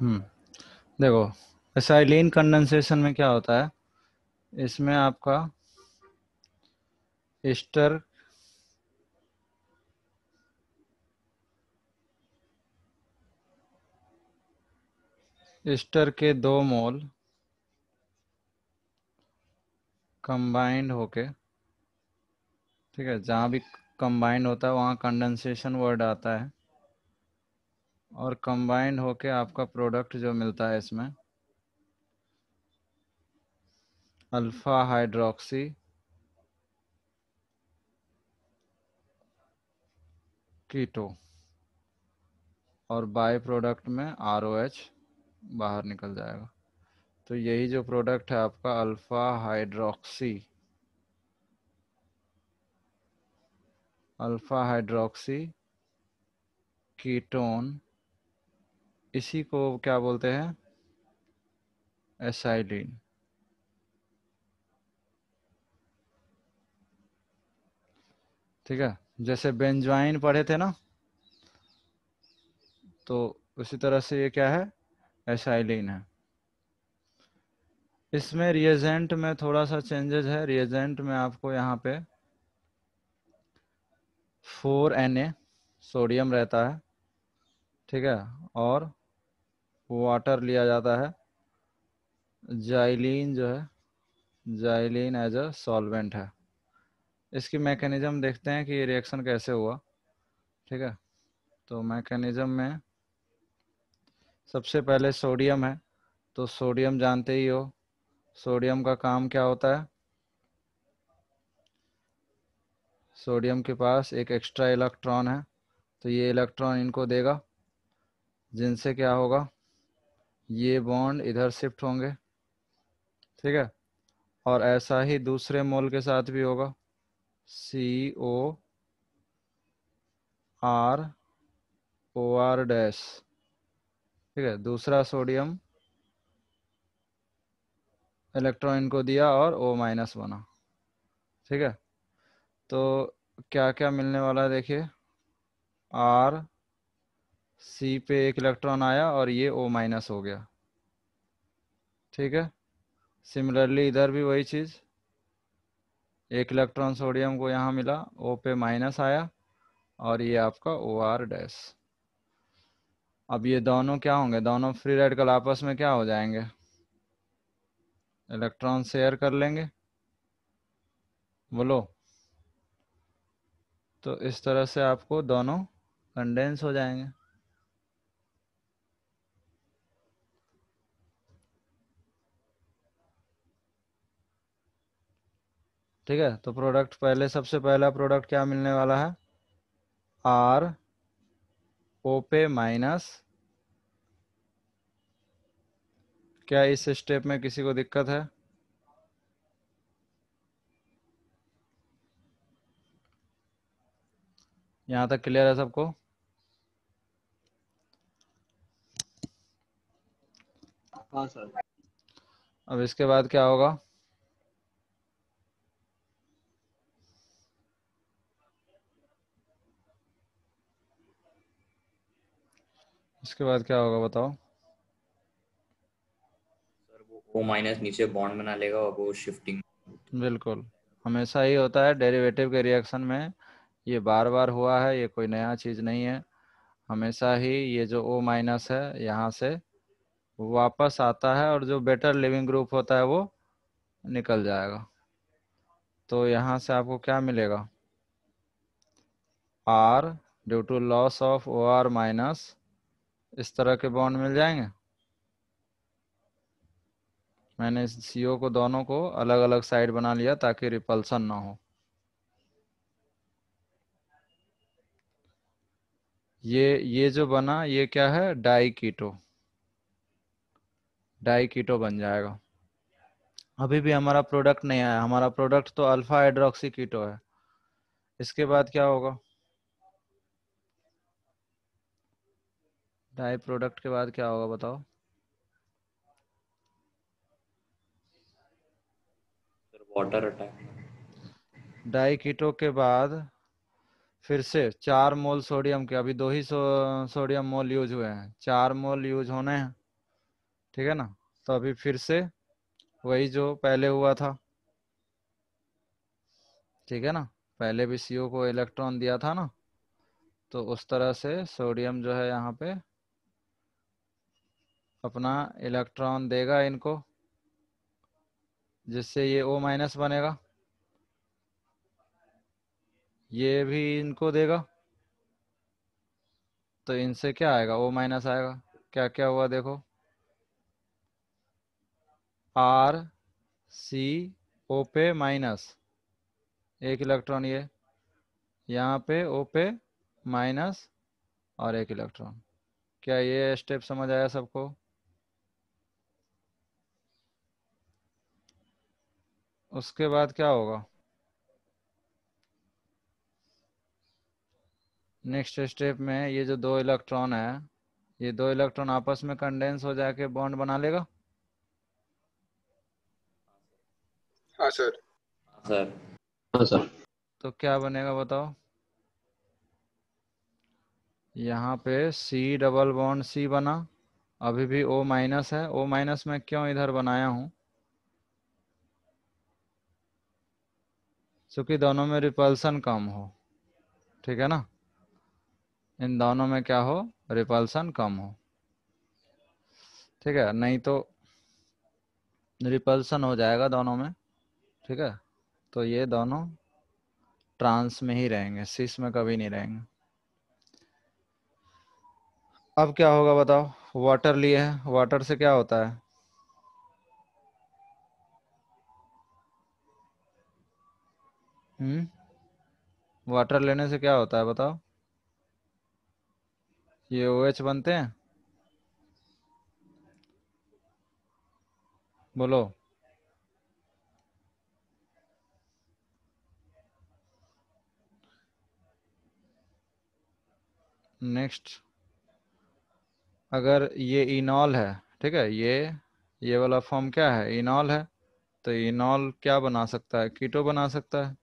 हम्म देखो, एसाइलिन कंडेंसेशन में क्या होता है, इसमें आपका एस्टर एस्टर के 2 मोल कंबाइंड होके, ठीक है, जहाँ भी कंबाइंड होता है वहाँ कंडेंसेशन वर्ड आता है, और कंबाइंड होके आपका प्रोडक्ट जो मिलता है इसमें अल्फा हाइड्रोक्सी कीटो, और बाय प्रोडक्ट में ROH बाहर निकल जाएगा। तो यही जो प्रोडक्ट है आपका अल्फा हाइड्रोक्सी कीटोन, इसी को क्या बोलते हैं, एसाइलिन। ठीक है, जैसे बेंजोइन पढ़े थे ना, तो उसी तरह से ये क्या है, एसाइलिन है। इसमें रिएजेंट में थोड़ा सा चेंजेस है। रिएजेंट में आपको यहाँ पे 4Na सोडियम रहता है, ठीक है, और वाटर लिया जाता है। जाइलीन जो है, जाइलीन एज अ सॉल्वेंट है। इसकी मैकेनिज्म देखते हैं कि ये रिएक्शन कैसे हुआ। ठीक है, तो मैकेनिज्म में सबसे पहले सोडियम है, तो सोडियम जानते ही हो, सोडियम का काम क्या होता है, सोडियम के पास एक एक्स्ट्रा इलेक्ट्रॉन है, तो ये इलेक्ट्रॉन इनको देगा, जिनसे क्या होगा, ये बॉन्ड इधर शिफ्ट होंगे। ठीक है, और ऐसा ही दूसरे मोल के साथ भी होगा, COR OR-, ठीक है, दूसरा सोडियम इलेक्ट्रॉन इनको दिया और O- बना। ठीक है, तो क्या क्या मिलने वाला है देखिए, C पे एक इलेक्ट्रॉन आया और ये O- हो गया। ठीक है, सिमिलरली इधर भी वही चीज़, एक इलेक्ट्रॉन सोडियम को यहाँ मिला, O पे माइनस आया, और ये आपका OR-। अब ये दोनों क्या होंगे, दोनों फ्री रेडिकल आपस में क्या हो जाएंगे, इलेक्ट्रॉन शेयर कर लेंगे, बोलो। तो इस तरह से आपको दोनों कंडेंस हो जाएंगे। ठीक है, तो प्रोडक्ट पहले, सबसे पहला प्रोडक्ट क्या मिलने वाला है, O पे माइनस। क्या इस स्टेप में किसी को दिक्कत है, यहाँ तक क्लियर है सबको? हाँ सर। अब इसके बाद क्या होगा, इसके बाद क्या होगा बताओ? सर वो O- नीचे बॉन्ड बना लेगा और वो शिफ्टिंग। बिल्कुल, हमेशा ही होता है डेरिवेटिव के रिएक्शन में, ये बार बार हुआ है, ये कोई नया चीज़ नहीं है। हमेशा ही ये जो O- है यहाँ से वापस आता है, और जो बेटर लिविंग ग्रुप होता है वो निकल जाएगा। तो यहाँ से आपको क्या मिलेगा, R due to loss of OR-, इस तरह के बॉन्ड मिल जाएंगे। मैंने इस CO को दोनों को अलग अलग साइड बना लिया ताकि रिपल्सन ना हो। ये जो बना ये क्या है, डाई कीटो बन जाएगा। अभी भी हमारा प्रोडक्ट नहीं आया, हमारा प्रोडक्ट तो अल्फा हाइड्रोक्सी कीटो है। इसके बाद क्या होगा, डाई प्रोडक्ट के बाद क्या होगा बताओ? Sir water attack. डाई कीटो के बाद फिर से 4 मोल सोडियम के, अभी 2 ही सोडियम मोल यूज हुए हैं, 4 मोल यूज होने हैं। ठीक है ना। तो अभी फिर से वही जो पहले हुआ था, ठीक है ना, पहले भी CO को इलेक्ट्रॉन दिया था ना, तो उस तरह से सोडियम जो है यहाँ पे अपना इलेक्ट्रॉन देगा इनको, जिससे ये O- बनेगा, ये भी इनको देगा, तो इनसे क्या आएगा, O- आएगा। क्या क्या हुआ देखो, R, C, O पे माइनस, एक इलेक्ट्रॉन ये, यहाँ पे O पे माइनस और एक इलेक्ट्रॉन। क्या ये स्टेप समझ आया सबको? उसके बाद क्या होगा, नेक्स्ट स्टेप में ये जो दो इलेक्ट्रॉन है, ये दो इलेक्ट्रॉन आपस में कंडेंस हो जाके बॉन्ड बना लेगा। हाँ सर। सर। हाँ सर। तो क्या बनेगा बताओ, यहाँ पे C डबल बॉन्ड C बना, अभी भी O- है। O- में क्यों इधर बनाया हूँ, क्योंकि दोनों में रिपल्सन कम हो, ठीक है ना, इन दोनों में क्या हो, रिपल्सन कम हो, ठीक है, नहीं तो रिपल्सन हो जाएगा दोनों में, ठीक है। तो ये दोनों ट्रांस में ही रहेंगे, सिस में कभी नहीं रहेंगे। अब क्या होगा बताओ, वाटर लिए है, वाटर से क्या होता है, वाटर लेने से क्या होता है बताओ, ये OH बनते हैं, बोलो। नेक्स्ट, अगर ये इनॉल है, ठीक है, ये वाला फॉर्म क्या है, इनॉल है, तो इनॉल क्या बना सकता है, कीटो बना सकता है,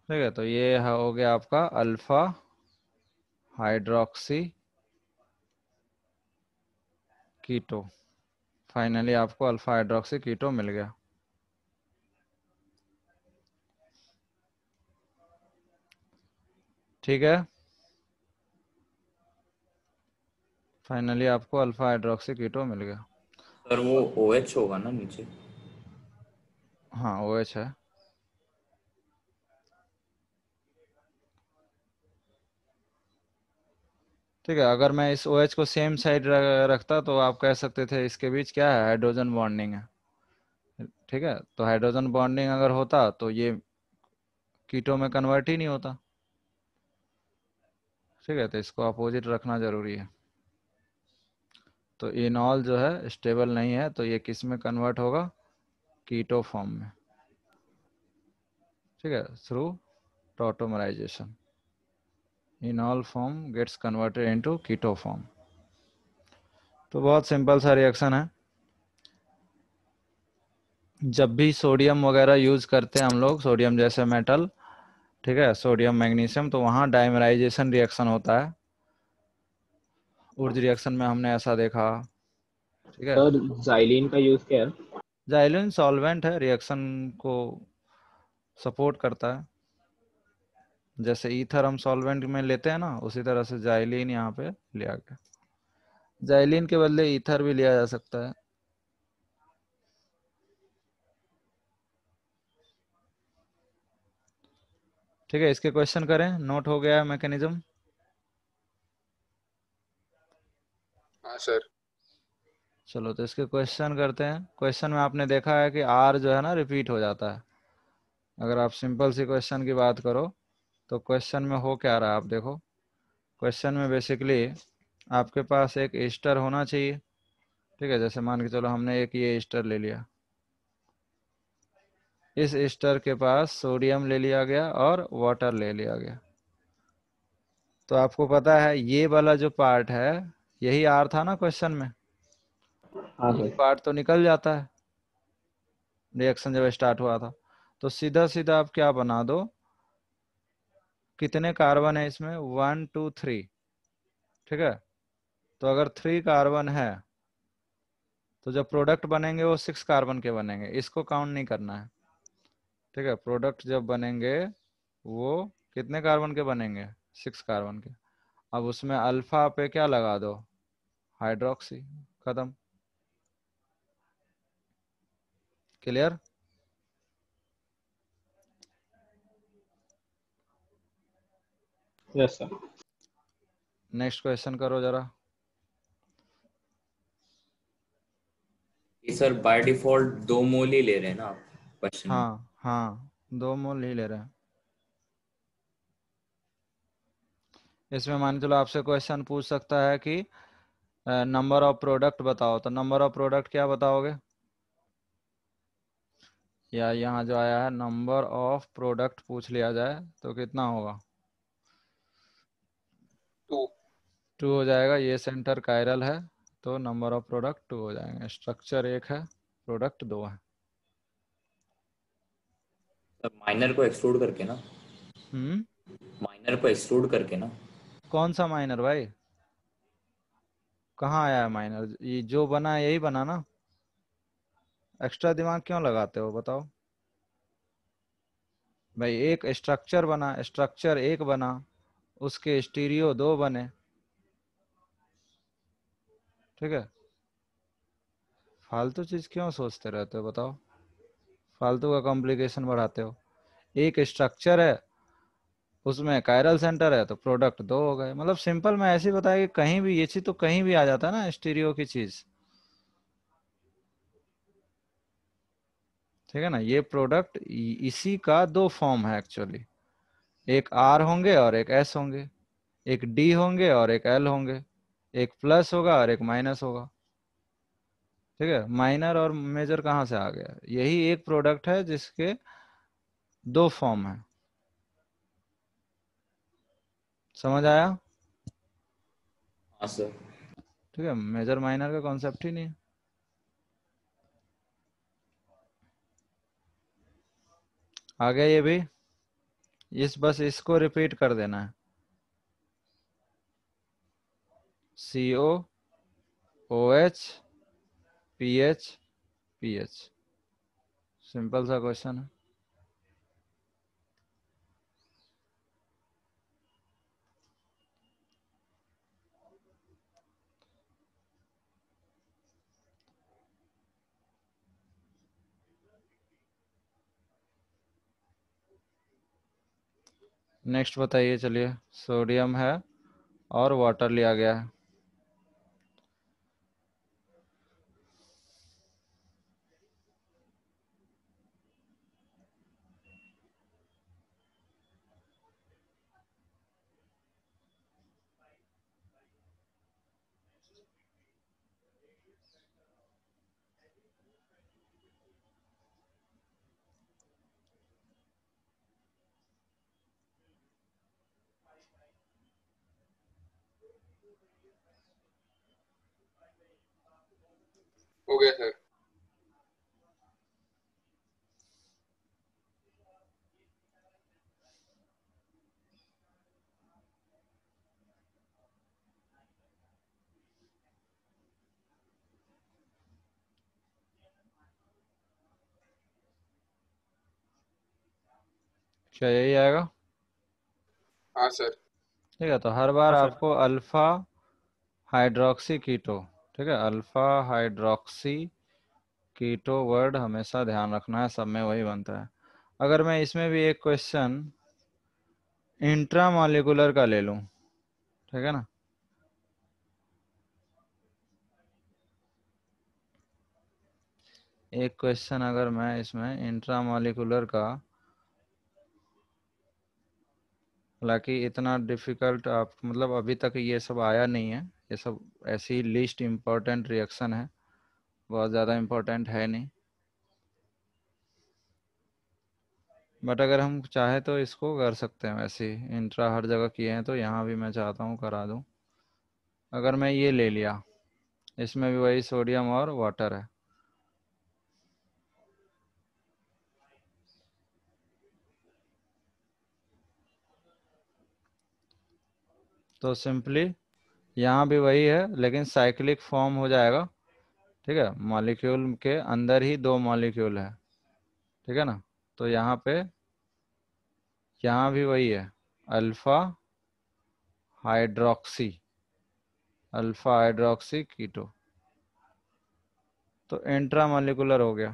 ठीक है। तो ये हो गया आपका अल्फा हाइड्रोक्सी कीटो, फाइनली आपको अल्फा हाइड्रोक्सी कीटो मिल गया, ठीक है। फाइनली आपको अल्फा हाइड्रोक्सी कीटो मिल गया। सर वो OH होगा ना नीचे? हाँ OH है। ठीक है, अगर मैं इस OH को सेम साइड रखता तो आप कह सकते थे इसके बीच क्या है, हाइड्रोजन बॉन्डिंग है, ठीक है। तो हाइड्रोजन बॉन्डिंग अगर होता तो ये कीटो में कन्वर्ट ही नहीं होता, ठीक है। तो इसको अपोजिट रखना जरूरी है। तो इनॉल जो है स्टेबल नहीं है, तो ये किस में कन्वर्ट होगा, कीटो फॉर्म में, ठीक है, through tautomerization enol form gets converted into keto form. तो बहुत सिंपल सा रिएक्शन है। जब भी सोडियम वगैरह यूज करते हैं हम लोग, सोडियम जैसे मेटल, ठीक है, सोडियम मैग्नीशियम, तो वहाँ डाइमराइजेशन रिएक्शन होता है। ऊर्ज रिएक्शन में हमने ऐसा देखा, ठीक है। सर जाइलिन का यूज क्या है? जाइलिन सॉल्वेंट है, रिएक्शन को सपोर्ट करता है, जैसे ईथर हम सॉल्वेंट में लेते हैं ना, उसी तरह से जाइलिन यहाँ पे लिया गया। जाइलिन के बदले ईथर भी लिया जा सकता है। ठीक है, इसके क्वेश्चन करें, नोट हो गया है मैकेनिज्म। हाँ सर। चलो तो इसके क्वेश्चन करते हैं। क्वेश्चन में आपने देखा है कि आर जो है ना रिपीट हो जाता है। अगर आप सिंपल सी क्वेश्चन की बात करो तो क्वेश्चन में हो क्या रहा है आप देखो। क्वेश्चन में बेसिकली आपके पास एक ईस्टर होना चाहिए, ठीक है। जैसे मान के चलो हमने एक ये ईस्टर ले लिया, इस ईस्टर के पास सोडियम ले लिया गया और वाटर ले लिया गया। तो आपको पता है ये वाला जो पार्ट है यही आर था ना क्वेश्चन में, हाँ ये सर। पार्ट तो निकल जाता है रिएक्शन जब स्टार्ट हुआ था। तो सीधा सीधा आप क्या बना दो, कितने कार्बन है इसमें? 1 2 3, ठीक है। तो अगर 3 कार्बन है तो जब प्रोडक्ट बनेंगे वो 6 कार्बन के बनेंगे, इसको काउंट नहीं करना है, ठीक है। प्रोडक्ट जब बनेंगे वो कितने कार्बन के बनेंगे? 6 कार्बन के। अब उसमें अल्फा पे क्या लगा दो? हाइड्रोक्सी, खत्म। Clear? Yes sir. Next question करो जरा। ये सर बाय डिफॉल्ट 2 मोल ही ले रहे हैं ना आप क्वेश्चन में? हाँ हाँ, 2 मोल ही ले रहे हैं। इसमें मान के चलो आपसे क्वेश्चन पूछ सकता है कि नंबर ऑफ प्रोडक्ट बताओ, तो नंबर ऑफ प्रोडक्ट क्या बताओगे? या यहाँ जो आया है नंबर ऑफ प्रोडक्ट पूछ लिया जाए तो कितना होगा? 2। 2 हो जाएगा। ये सेंटर कायरल है तो नंबर ऑफ प्रोडक्ट 2 हो जाएंगे। स्ट्रक्चर 1 है, प्रोडक्ट 2 है। सर माइनर को एक्सक्लूड करके ना? हम्म। माइनर को एक्सक्लूड करके ना? कौन सा माइनर भाई? कहाँ आया है माइनर? ये जो बना है यही बना ना। एक्स्ट्रा दिमाग क्यों लगाते हो बताओ भाई? एक स्ट्रक्चर बना, स्ट्रक्चर 1 बना, उसके स्टीरियो 2 बने, ठीक है। फालतू चीज क्यों सोचते रहते हो बताओ? फालतू का कॉम्प्लिकेशन बढ़ाते हो। एक स्ट्रक्चर है, उसमें कायरल सेंटर है, तो प्रोडक्ट 2 हो गए। मतलब सिंपल मैं ऐसे ही बताया कि कहीं भी ये चीज तो कहीं भी आ जाता है ना, स्टीरियो की चीज, ठीक है ना। ये प्रोडक्ट इसी का 2 फॉर्म है एक्चुअली। एक आर होंगे और एक एस होंगे, एक डी होंगे और एक एल होंगे, एक प्लस होगा और एक माइनस होगा, ठीक है। माइनर और मेजर कहाँ से आ गया? यही एक प्रोडक्ट है जिसके 2 फॉर्म है। समझ आया? हाँ सर। ठीक है, मेजर माइनर का कॉन्सेप्ट ही नहीं है। आ गया ये भी? बस इसको रिपीट कर देना है। CO OH PH PH, simple सा क्वेश्चन है। नेक्स्ट बताइए, चलिए। सोडियम है और वाटर लिया गया है। हो गया सर। क्या यही आएगा? हाँ सर। ठीक है, तो हर बार हाँ सर। आपको अल्फा हाइड्रोक्सी कीटो, ठीक है, अल्फा हाइड्रोक्सी कीटो वर्ड हमेशा ध्यान रखना है, सब में वही बनता है। अगर मैं इसमें भी एक क्वेश्चन इंट्रामॉलिक्यूलर का ले लूं, ठीक है ना। एक क्वेश्चन अगर मैं इसमें इंट्रामॉलिक्यूलर का, हालांकि इतना डिफिकल्ट आप मतलब अभी तक ये सब आया नहीं है, ये सब ऐसी लीस्ट इम्पोर्टेंट रिएक्शन है, बहुत ज़्यादा इम्पोर्टेंट है नहीं। बट अगर हम चाहे तो इसको कर सकते हैं, वैसे ही इंट्रा हर जगह किए हैं तो यहाँ भी मैं चाहता हूँ करा दूँ। अगर मैं ये ले लिया, इसमें भी वही सोडियम और वाटर है, तो सिंपली यहाँ भी वही है, लेकिन साइक्लिक फॉर्म हो जाएगा। ठीक है, मॉलिक्यूल के अंदर ही दो मॉलिक्यूल है। ठीक है ना, तो यहाँ भी वही है, अल्फा हाइड्रोक्सी, अल्फा हाइड्रोक्सी कीटो। तो इंट्रामॉलिक्यूलर हो गया।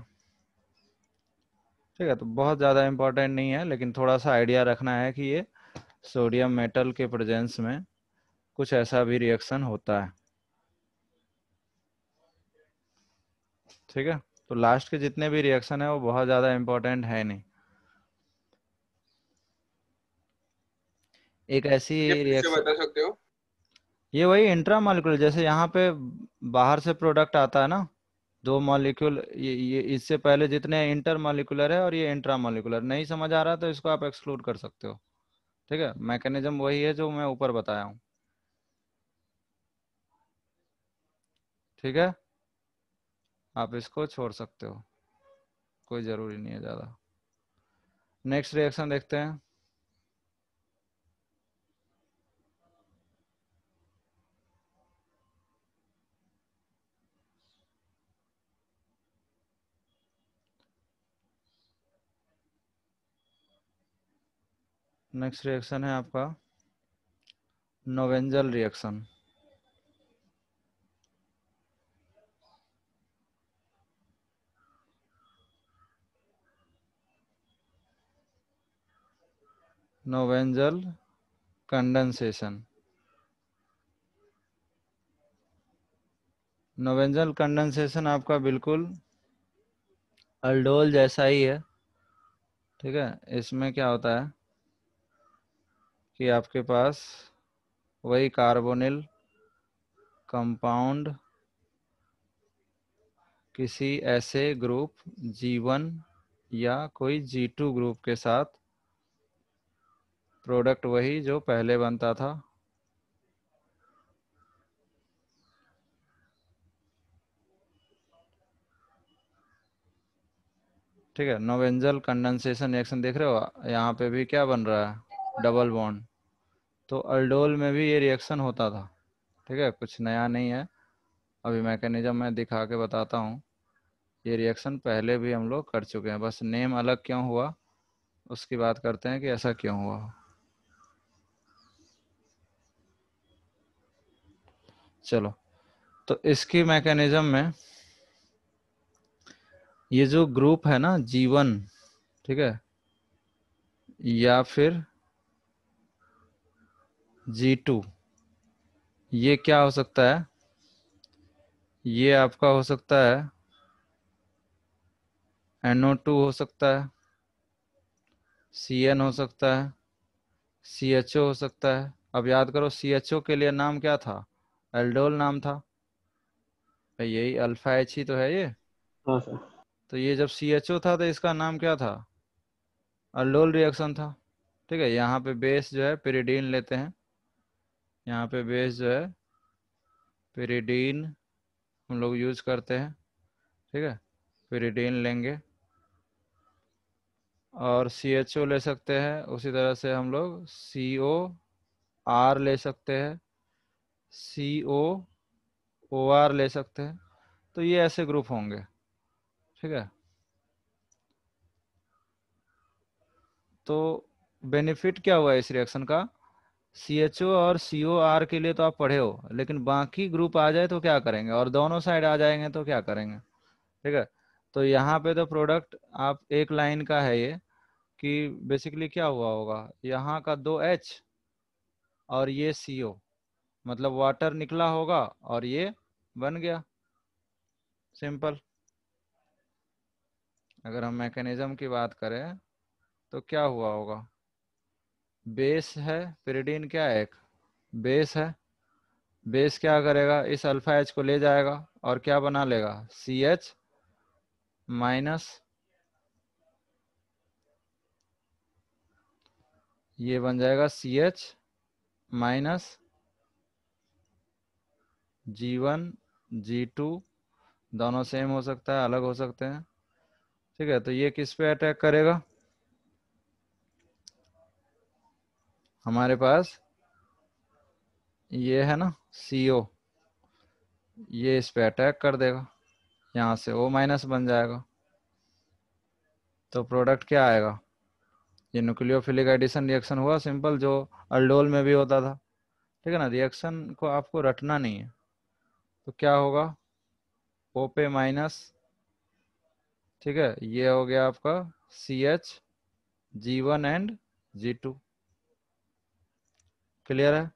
ठीक है, तो बहुत ज़्यादा इंपॉर्टेंट नहीं है, लेकिन थोड़ा सा आइडिया रखना है कि ये सोडियम मेटल के प्रेजेंस में कुछ ऐसा भी रिएक्शन होता है। ठीक है, तो लास्ट के जितने भी रिएक्शन है वो बहुत ज़्यादा इंपॉर्टेंट है नहीं। एक ऐसी ये फिर से रिएक्शन, बता सकते हो? ये वही इंट्रामॉलिक्यूलर, जैसे यहाँ पे बाहर से प्रोडक्ट आता है ना, दो मॉलिक्यूल, ये इससे पहले जितने इंटर मॉलिक्यूलर है और ये इंट्रा मॉलिक्यूलर। नहीं समझ आ रहा तो इसको आप एक्सक्लूड कर सकते हो। ठीक है, मैकेनिज्म वही है जो मैं ऊपर बताया हूँ। ठीक है, आप इसको छोड़ सकते हो, कोई ज़रूरी नहीं है ज़्यादा। नेक्स्ट रिएक्शन देखते हैं। नेक्स्ट रिएक्शन है आपका नोवेंजल रिएक्शन। नोवेंजल कंडेंसेशन। नोवेंजल कंडेंसेशन आपका बिल्कुल अल्डोल जैसा ही है। ठीक है, इसमें क्या होता है कि आपके पास वही कार्बोनिल कंपाउंड किसी ऐसे ग्रुप G1 या कोई G2 ग्रुप के साथ, प्रोडक्ट वही जो पहले बनता था। ठीक है, नोवेंजल कंडेंसेशन रिएक्शन देख रहे हो, यहाँ पे भी क्या बन रहा है, डबल बॉन्ड। तो अल्डोल में भी ये रिएक्शन होता था। ठीक है, कुछ नया नहीं है, अभी मैकेनिज्म मैं दिखा के बताता हूँ। ये रिएक्शन पहले भी हम लोग कर चुके हैं, बस नेम अलग क्यों हुआ उसकी बात करते हैं कि ऐसा क्यों हुआ। चलो, तो इसकी मैकेनिज्म में ये जो ग्रुप है ना G1, ठीक है, या फिर G2, ये क्या हो सकता है, ये आपका हो सकता है NO2 हो सकता है, CN हो सकता है, CHO हो सकता है। अब याद करो CHO के लिए नाम क्या था, एल्डोल नाम था भाई, यही अल्फा एच ही तो है ये। हाँ सर। तो ये जब CHO था तो इसका नाम क्या था, अल्डोल रिएक्शन था। ठीक है, यहाँ पे बेस जो है पिरिडीन लेते हैं, यहाँ पे बेस जो है पिरिडीन हम लोग यूज करते हैं। ठीक है, पिरिडीन लेंगे और CHO ले सकते हैं, उसी तरह से हम लोग COR ले सकते हैं, COOR ले सकते हैं। तो ये ऐसे ग्रुप होंगे। ठीक है, तो बेनिफिट क्या हुआ इस रिएक्शन का, CHO और COR के लिए तो आप पढ़े हो, लेकिन बाकी ग्रुप आ जाए तो क्या करेंगे, और दोनों साइड आ जाएंगे तो क्या करेंगे। ठीक है, तो यहाँ पे तो प्रोडक्ट आप एक लाइन का है ये, कि बेसिकली क्या हुआ होगा, यहाँ का दो H और ये CO, मतलब वाटर निकला होगा और ये बन गया, सिंपल। अगर हम मैकेनिज्म की बात करें तो क्या हुआ होगा, बेस है पिरिडीन, क्या है, एक बेस है। बेस क्या करेगा, इस अल्फा एच को ले जाएगा और क्या बना लेगा, CH माइनस, ये बन जाएगा CH माइनस G1 G2, दोनों सेम हो सकता है, अलग हो सकते हैं। ठीक है, तो ये किस पे अटैक करेगा, हमारे पास ये है ना CO, ये इस पे अटैक कर देगा, यहाँ से O माइनस बन जाएगा। तो प्रोडक्ट क्या आएगा? ये न्यूक्लियोफिलिक एडिशन रिएक्शन हुआ सिंपल, जो अल्डोल में भी होता था। ठीक है ना, रिएक्शन को आपको रटना नहीं है। तो क्या होगा? O पे माइनस, ठीक है, ये हो गया आपका CH G1 and G2। Clear है?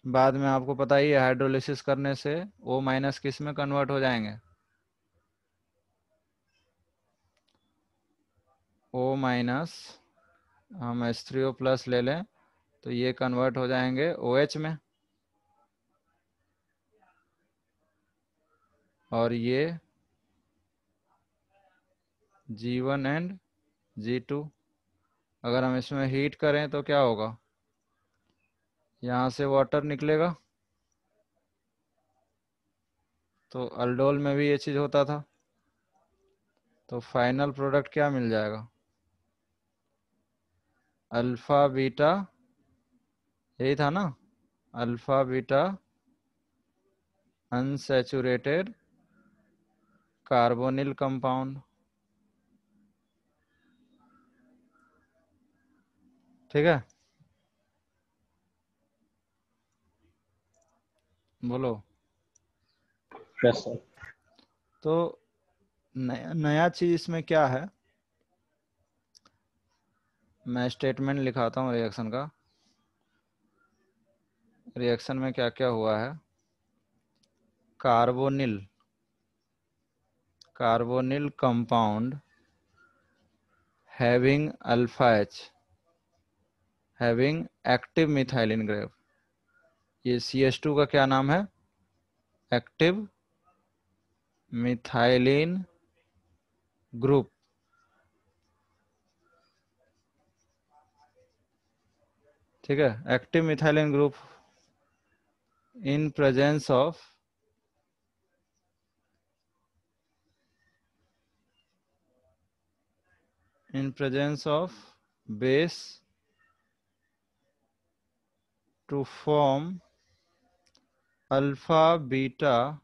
बाद में आपको पता ही है, हाइड्रोलिसिस करने से O माइनस किस में कन्वर्ट हो जाएंगे? O माइनस, हम H3O प्लस ले लें तो ये कन्वर्ट हो जाएंगे OH में, और ये G1 एंड G2। अगर हम इसमें हीट करें तो क्या होगा? यहाँ से वाटर निकलेगा, तो अल्डोल में भी ये चीज़ होता था। तो फाइनल प्रोडक्ट क्या मिल जाएगा? अल्फा बीटा, यही था ना, alpha beta unsaturated carbonyl compound. ठीक है, बोलो। Yes sir. तो नया नया चीज इसमें क्या है, मैं स्टेटमेंट लिखाता हूँ रिएक्शन का। रिएक्शन में क्या क्या हुआ है? Carbonyl, carbonyl compound having alpha H having active methylene group. ये CH2 का क्या नाम है? Active methylene group. ठीक है, active methylene group in presence of base to form alpha beta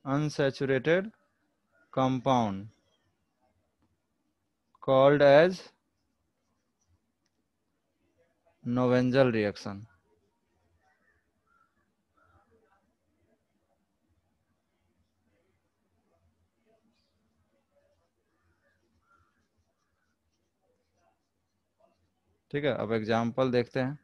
unsaturated compound called as Nobenzl reaction। ठीक है, अब एग्जाम्पल देखते हैं।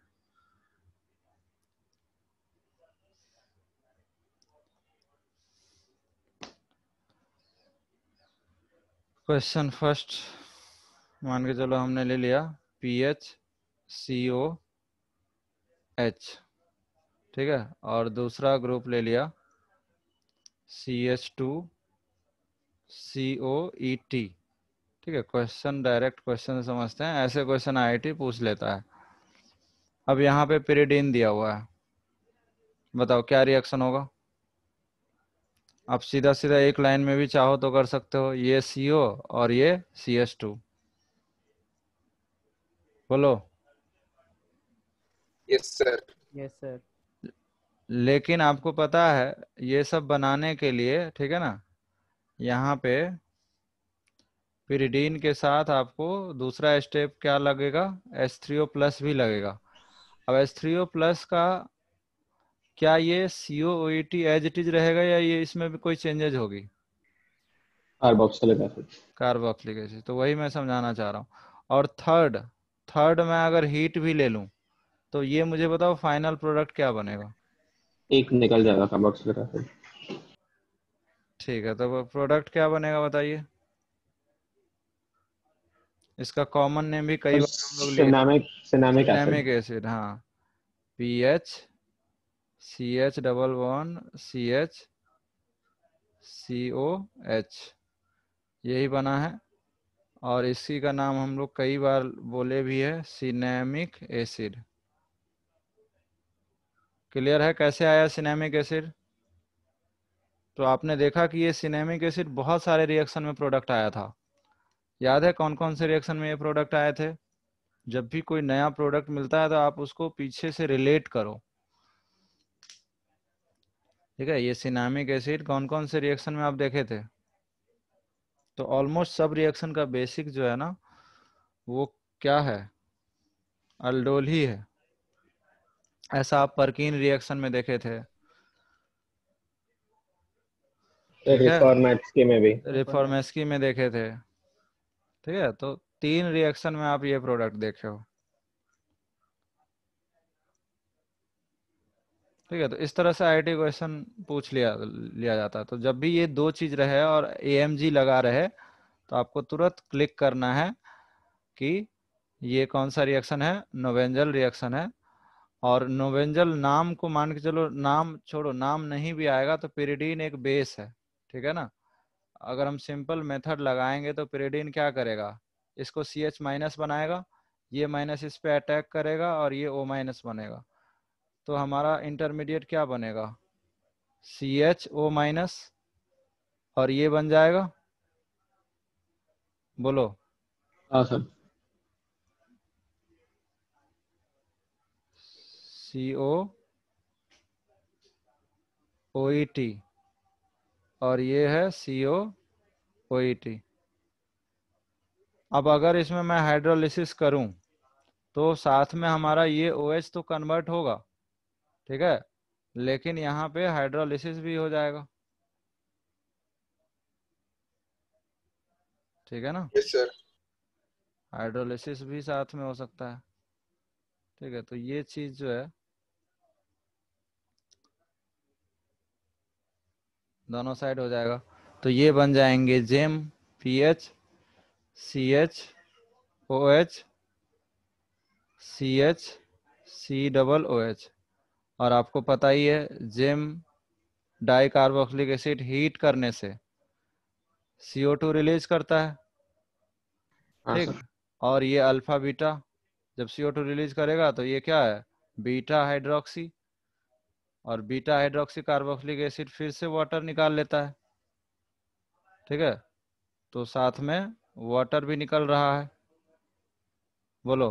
क्वेश्चन फर्स्ट मान के चलो हमने ले लिया PHCOH, ठीक है, और दूसरा ग्रुप ले लिया CH2COET। ठीक है, क्वेश्चन डायरेक्ट क्वेश्चन समझते हैं, ऐसे क्वेश्चन IIT पूछ लेता है। अब यहाँ पे पिरिडीन दिया हुआ है, बताओ क्या रिएक्शन होगा? आप सीधा सीधा एक लाइन में भी चाहो तो कर सकते हो, ये CO और ये CH2। बोलो। Yes sir. Yes sir. लेकिन आपको पता है ये सब बनाने के लिए, ठीक है ना, यहाँ पे पिरिडीन के साथ आपको दूसरा स्टेप क्या लगेगा? H3O प्लस भी लगेगा। अब H3O प्लस का क्या ये COOET एज इट इज रहेगा, या ये इसमें भी कोई चेंजेज होगी? Carboxylic acid. कार्बोक्सिलिक एसिड, तो वही मैं समझाना चाह रहा हूँ। और थर्ड, थर्ड में अगर हीट भी ले लूँ तो ये मुझे बताओ फाइनल प्रोडक्ट क्या बनेगा? एक निकल जाएगा कार्बोक्सिलिक एसिड। ठीक है, तो प्रोडक्ट क्या बनेगा बताइए? इसका कॉमन नेम भी कई बार हम लोग लिए, cinnamic cinnamic cinnamic acid. Acid. हाँ, PH CH double one CH COH, यही बना है। और इसी का नाम हम लोग कई बार बोले भी है, सिनेमिक एसिड। क्लियर है कैसे आया सिनेमिक एसिड? तो आपने देखा कि ये सिनेमिक एसिड बहुत सारे रिएक्शन में प्रोडक्ट आया था। याद है कौन कौन से रिएक्शन में ये प्रोडक्ट आए थे? जब भी कोई नया प्रोडक्ट मिलता है तो आप उसको पीछे से रिलेट करो, ठीक है। ये सिनामिक एसिड कौन कौन से रिएक्शन में आप देखे थे? तो ऑलमोस्ट सब रिएक्शन का बेसिक जो है ना, वो क्या है? अल्डोल ही है। ऐसा आप परकीन रिएक्शन में देखे थे, ठीक है। रिफॉर्मेट्स के में भी। रिफॉर्मेस्की में देखे थे, ठीक है। तो 3 रिएक्शन में आप ये प्रोडक्ट देखे हो, ठीक है। तो इस तरह से आईआईटी क्वेश्चन पूछ लिया लिया जाता है। तो जब भी ये 2 चीज रहे और एएमजी लगा रहे तो आपको तुरंत क्लिक करना है कि ये कौन सा रिएक्शन है, नोवेंजल रिएक्शन है। और नोवेंजल नाम को मान के चलो, नाम छोड़ो, नाम नहीं भी आएगा तो पिरिडीन एक बेस है, ठीक है ना। अगर हम सिंपल मेथड लगाएंगे तो पिरिडीन क्या करेगा, इसको CH माइनस बनाएगा, ये माइनस इस पे अटैक करेगा और ये O माइनस बनेगा। तो हमारा इंटरमीडिएट क्या बनेगा, CHO माइनस, और ये बन जाएगा, बोलो, हाँ सर। COOET, और ये है COOET। अब अगर इसमें मैं हाइड्रोलिसिस करूं तो साथ में हमारा ये OH तो कन्वर्ट होगा, ठीक है, लेकिन यहाँ पे हाइड्रोलिसिस भी हो जाएगा, ठीक है ना। Yes sir. हाइड्रोलिसिस भी साथ में हो सकता है, ठीक है। तो ये चीज जो है दोनों साइड हो जाएगा। तो ये बन जाएंगे gem PH CHOH CHC OH। और आपको पता ही है gem dicarboxylic acid heat करने से CO2 रिलीज करता है, हाँ ठीक। सर। और ये अल्फा बीटा जब CO2 रिलीज करेगा तो ये क्या है, बीटा हाइड्रोक्सी, और बीटा हाइड्रोक्सी कार्बोक्सिलिक एसिड फिर से वाटर निकाल लेता है, ठीक है। तो साथ में वाटर भी निकल रहा है, बोलो,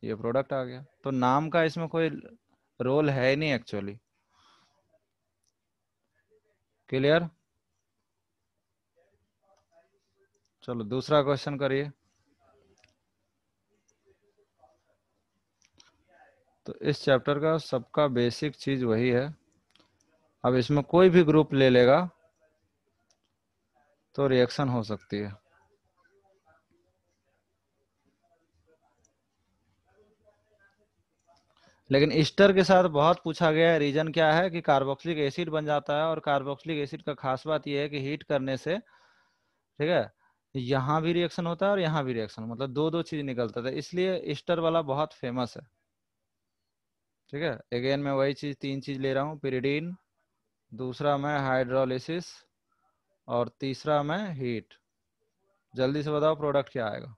ये प्रोडक्ट आ गया। तो नाम का इसमें कोई रोल है ही नहीं एक्चुअली। क्लियर? चलो दूसरा क्वेश्चन करिए। तो इस चैप्टर का सबका बेसिक चीज वही है। अब इसमें कोई भी ग्रुप ले लेगा तो रिएक्शन हो सकती है। लेकिन ईस्टर के साथ बहुत पूछा गया है, रीजन क्या है कि कार्बोक्सिलिक एसिड बन जाता है, और कार्बोक्सिलिक एसिड का खास बात यह है कि हीट करने से, ठीक है, यहाँ भी रिएक्शन होता है और यहाँ भी रिएक्शन, मतलब दो दो चीज निकलता था, इसलिए ईस्टर वाला बहुत फेमस है, ठीक है। अगेन मैं वही चीज 3 चीज ले रहा हूँ, पिरिडीन, दूसरा मैं हाइड्रोलिसिस, और तीसरा मैं हीट। जल्दी से बताओ प्रोडक्ट क्या आएगा।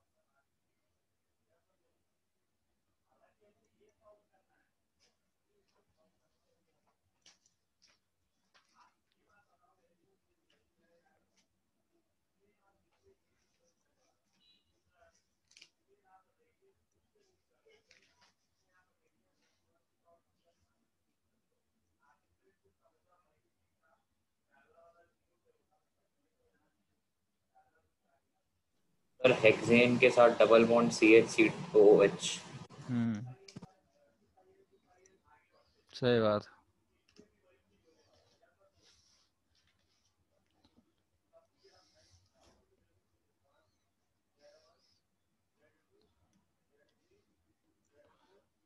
सर हेक्सेन के साथ डबल बॉन्ड CH2OH। सही बात।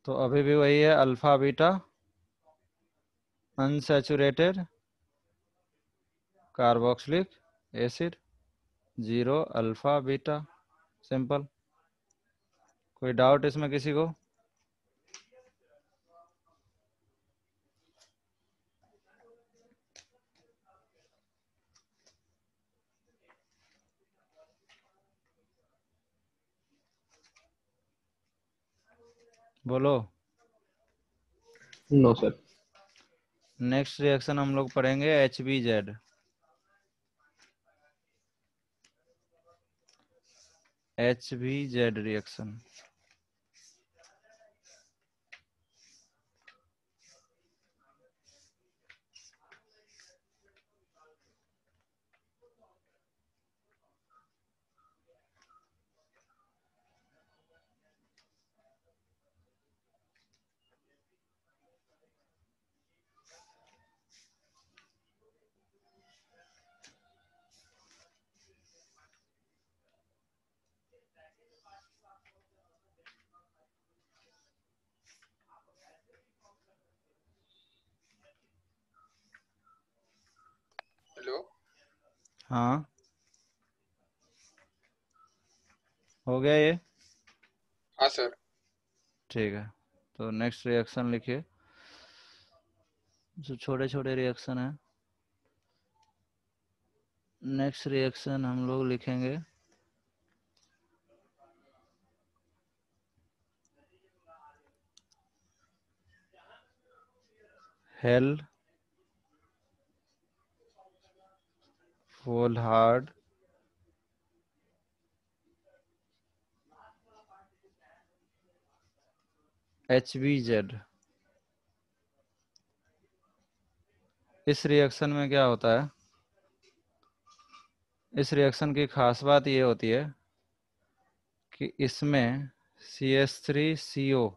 तो अभी भी वही है, alpha beta unsaturated carboxylic acid, 0 alpha beta, simple. कोई डाउट इसमें किसी को? बोलो। No sir. नेक्स्ट रिएक्शन हम लोग पढ़ेंगे HBZ। HBZ reaction. हेलो। हाँ, हो गया ये? हाँ सर। ठीक है, तो नेक्स्ट रिएक्शन लिखिए। जो छोटे छोटे रिएक्शन है, नेक्स्ट रिएक्शन हम लोग लिखेंगे हेल फोल्हार्ड HBZ। इस रिएक्शन में क्या होता है, इस रिएक्शन की खास बात ये होती है कि इसमें CH3CO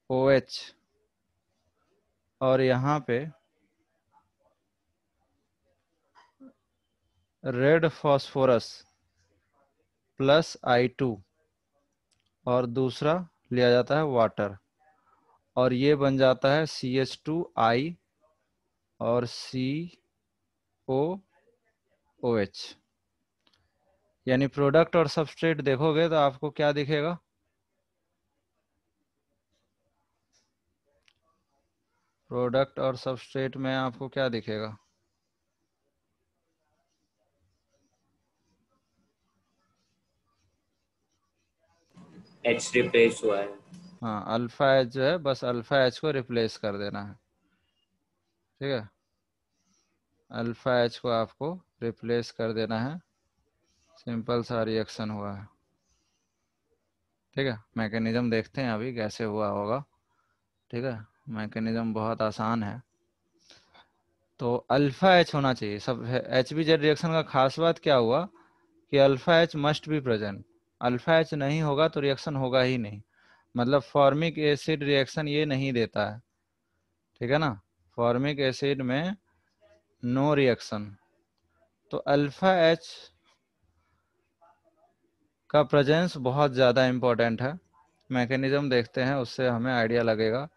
OH और यहाँ पे रेड फॉस्फोरस प्लस I2 और दूसरा लिया जाता है वाटर, और ये बन जाता है CH2I और COOH। यानी प्रोडक्ट और सबस्ट्रेट देखोगे तो आपको क्या दिखेगा, प्रोडक्ट और सबस्ट्रेट में आपको क्या दिखेगा, H रिप्लेस हुआ है। हाँ अल्फा एच जो है, बस अल्फा एच को रिप्लेस कर देना है। ठीक है, अल्फा एच को आपको रिप्लेस कर देना है, सिंपल सा रिएक्शन हुआ है। ठीक है, मैकेनिज्म देखते हैं अभी कैसे हुआ होगा। ठीक है, मैकेनिज्म बहुत आसान है। तो अल्फा एच होना चाहिए सब। HBZ रिएक्शन का खास बात क्या हुआ कि alpha H must be present. Alpha H नहीं होगा तो रिएक्शन होगा ही नहीं, मतलब फॉर्मिक एसिड रिएक्शन ये नहीं देता है। ठीक है ना, फॉर्मिक एसिड में नो रिएक्शन। तो अल्फा एच का प्रेजेंस बहुत ज़्यादा इम्पोर्टेंट है। मैकेनिज्म देखते हैं, उससे हमें आइडिया लगेगा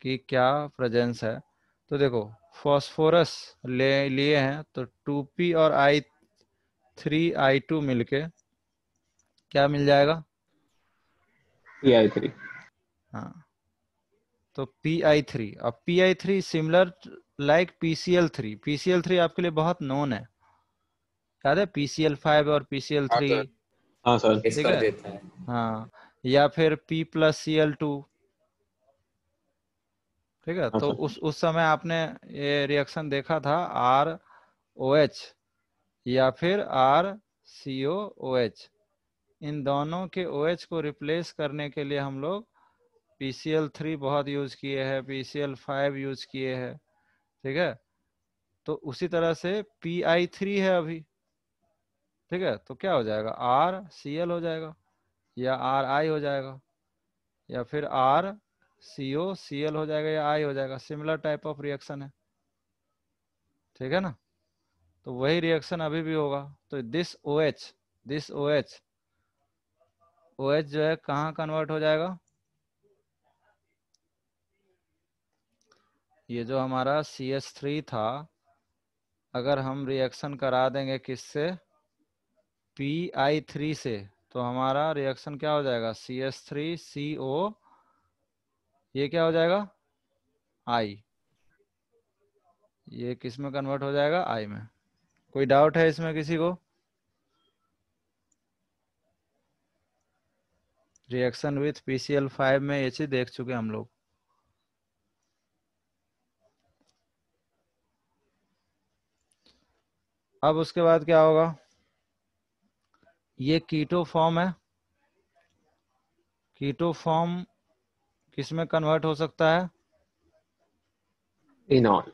कि क्या प्रेजेंस है। तो देखो, फॉस्फोरस ले लिए हैं तो 2P और I3I2 मिलके क्या मिल जाएगा, PI3। हाँ, तो PI3। अब PI3 similar like PCl3। PCl3 आपके लिए बहुत नोन है, याद है PCl5 और हाँ PCl3। सर। हाँ सर। रिप्लेस ठीक कर है, देता है। हाँ, या फिर P+Cl2। ठीक है, हाँ तो सर। उस समय आपने ये रिएक्शन देखा था ROH या फिर RCOOH। इन दोनों के OH को रिप्लेस करने के लिए हम लोग PCl3 बहुत यूज किए हैं, PCl5 यूज किए हैं। ठीक है, तो उसी तरह से PI3 है अभी। ठीक है, तो क्या हो जाएगा, RCl हो जाएगा या RI हो जाएगा या फिर RCOCl हो जाएगा या I हो जाएगा। सिमिलर टाइप ऑफ रिएक्शन है। ठीक है ना, तो वही रिएक्शन अभी भी होगा। तो दिस OH जो है कहाँ कन्वर्ट हो जाएगा, ये जो हमारा CH3 था, अगर हम रिएक्शन करा देंगे किससे, PI3 से, तो हमारा रिएक्शन क्या हो जाएगा, CH3CO, ये क्या हो जाएगा, I। ये किस में कन्वर्ट हो जाएगा, I में। कोई डाउट है इसमें किसी को? रिएक्शन विथ PCl5 में ये चीज देख चुके हम लोग। अब उसके बाद क्या होगा, ये कीटो फॉर्म है। कीटो फॉर्म किस में कन्वर्ट हो सकता है? इनॉल।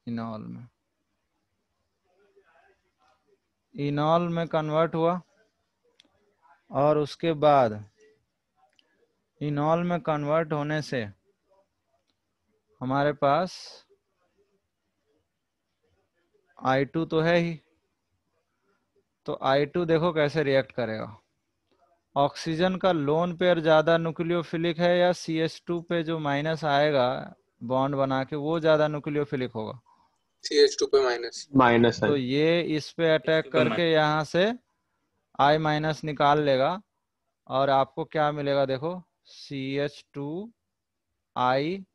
इनॉल में। इनॉल में कन्वर्ट हुआ और उसके बाद इनॉल में कन्वर्ट होने से हमारे पास I2 तो है ही, तो I2 देखो कैसे रिएक्ट करेगा। ऑक्सीजन का लोन पेयर ज्यादा न्यूक्लियोफिलिक है या CH2 पे जो माइनस आएगा बॉन्ड बना के वो ज्यादा न्यूक्लियोफिलिक होगा? CH2 पे माइनस। माइनस है। तो ये इस पे अटैक H2 पे करके यहाँ से I माइनस निकाल लेगा और आपको क्या मिलेगा देखो, CH2I,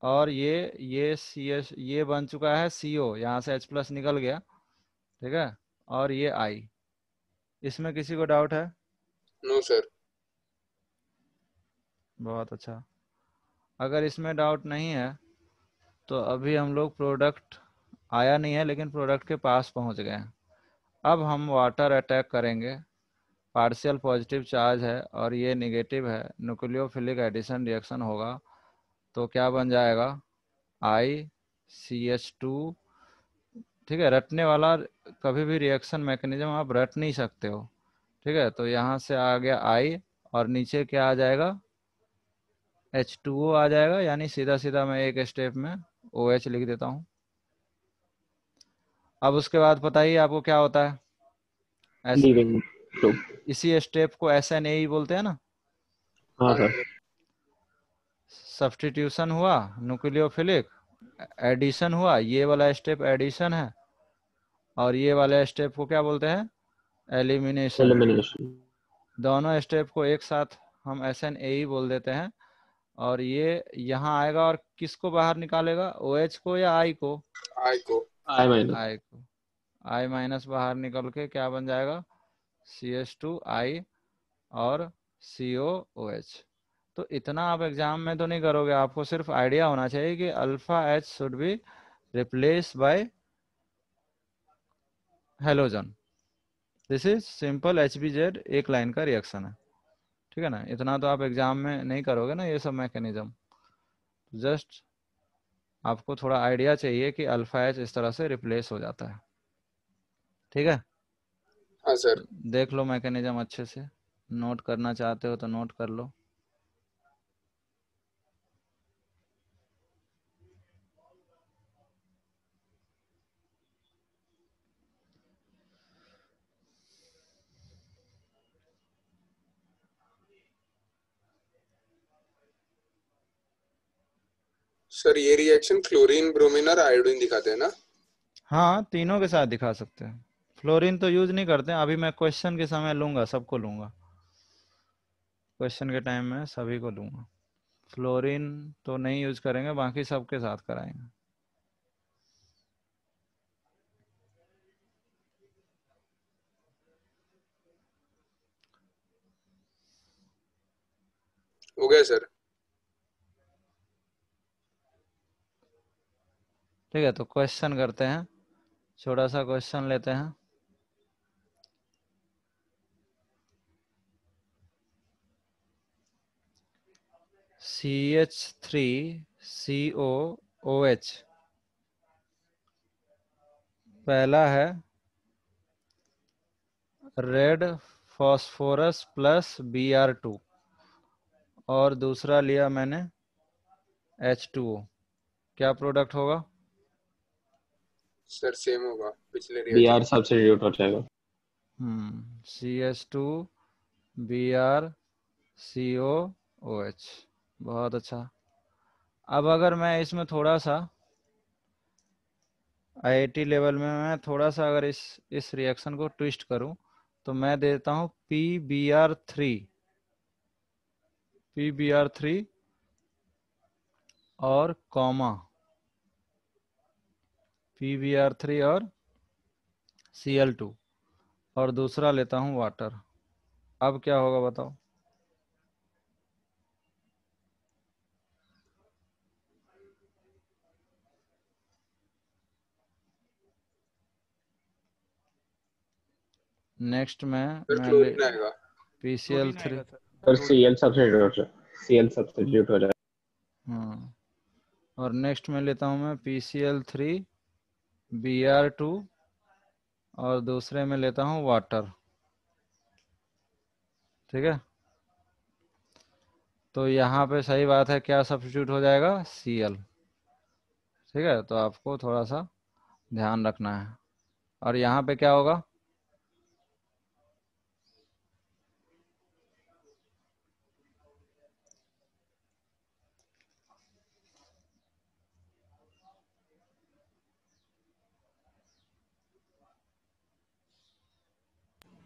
और ये CH, ये बन चुका है CO, यहाँ से H प्लस निकल गया, ठीक है, और ये I। इसमें किसी को डाउट है? No sir. बहुत अच्छा। अगर इसमें डाउट नहीं है तो अभी हम लोग प्रोडक्ट आया नहीं है लेकिन प्रोडक्ट के पास पहुंच गए हैं। अब हम वाटर अटैक करेंगे। पार्शियल पॉजिटिव चार्ज है और ये नेगेटिव है, न्यूक्लियोफिलिक एडिशन रिएक्शन होगा तो क्या बन जाएगा, ICH2। ठीक है, रटने वाला कभी भी रिएक्शन मैकेनिज्म आप रट नहीं सकते हो। ठीक है, तो यहाँ से आ गया I और नीचे क्या आ जाएगा, H2O आ जाएगा, यानी सीधा सीधा मैं एक स्टेप में OH लिख देता हूँ। अब उसके बाद बताइए आपको क्या होता है? Leaving group. इसी स्टेप को SNAE बोलते हैं ना। हाँ हाँ सर। सर। सब्स्टिट्यूशन हुआ, न्यूक्लियोफिलिक एडिशन हुआ, ये वाला स्टेप एडिशन है, और ये वाले स्टेप को क्या बोलते हैं, एलिमिनेशन। एलिमिनेशन। दोनों स्टेप को एक साथ हम SNAE बोल देते हैं। और ये यहाँ आएगा और किसको बाहर निकालेगा, OH को या I को? आई को। आई माइनस। I को। I माइनस बाहर निकल के क्या बन जाएगा, CH2I और COOH। तो इतना आप एग्जाम में तो नहीं करोगे, आपको सिर्फ आइडिया होना चाहिए कि alpha H should be replace by halogen. This is simple HBZ एक लाइन का रिएक्शन है। ठीक है ना, इतना तो आप एग्जाम में नहीं करोगे ना ये सब मैकेनिज्म। जस्ट आपको थोड़ा आइडिया चाहिए कि अल्फा H इस तरह से रिप्लेस हो जाता है। ठीक है, हाँ सर। देख लो मैकेनिज्म अच्छे से, नोट करना चाहते हो तो नोट कर लो। सर ये रिएक्शन क्लोरीन ब्रोमीन और आयोडीन दिखाते हैं ना? हाँ, तीनों के साथ दिखा सकते हैं। फ्लोरीन तो यूज नहीं करते हैं, अभी मैं क्वेश्चन के समय लूंगा, सबको लूंगा, क्वेश्चन के टाइम में सभी को लूंगा। फ्लोरीन तो नहीं यूज करेंगे, बाकी सबके साथ कराएंगे। हो गया सर। ठीक है, तो क्वेश्चन करते हैं, छोटा सा क्वेश्चन लेते हैं। CH3COOH पहला है रेड फॉस्फोरस प्लस Br2, और दूसरा लिया मैंने H2O। क्या प्रोडक्ट होगा? सर सेम होगा पिछले बी रिएक्शन। आर सब्स्टिट्यूट हो जाएगा। CH2Br COOH। बहुत अच्छा। अब अगर मैं इसमें थोड़ा सा IIT लेवल में मैं थोड़ा सा अगर इस रिएक्शन को ट्विस्ट करूं तो मैं देता हूं PBr3 और कॉमा PBr3 और Cl2, और दूसरा लेता हूं वाटर। अब क्या होगा बताओ? नेक्स्ट में फिर मैं क्लोरीन आएगा। PCl3। आएगा सर। सर सीएल सब्स्टिट्यूट हो जाएगा। हाँ, और नेक्स्ट में लेता हूँ मैं PCl3 Br2 और दूसरे में लेता हूँ वाटर। ठीक है, तो यहाँ पे सही बात है, क्या सब्स्टिट्यूट हो जाएगा? Cl। ठीक है, तो आपको थोड़ा सा ध्यान रखना है। और यहाँ पे क्या होगा?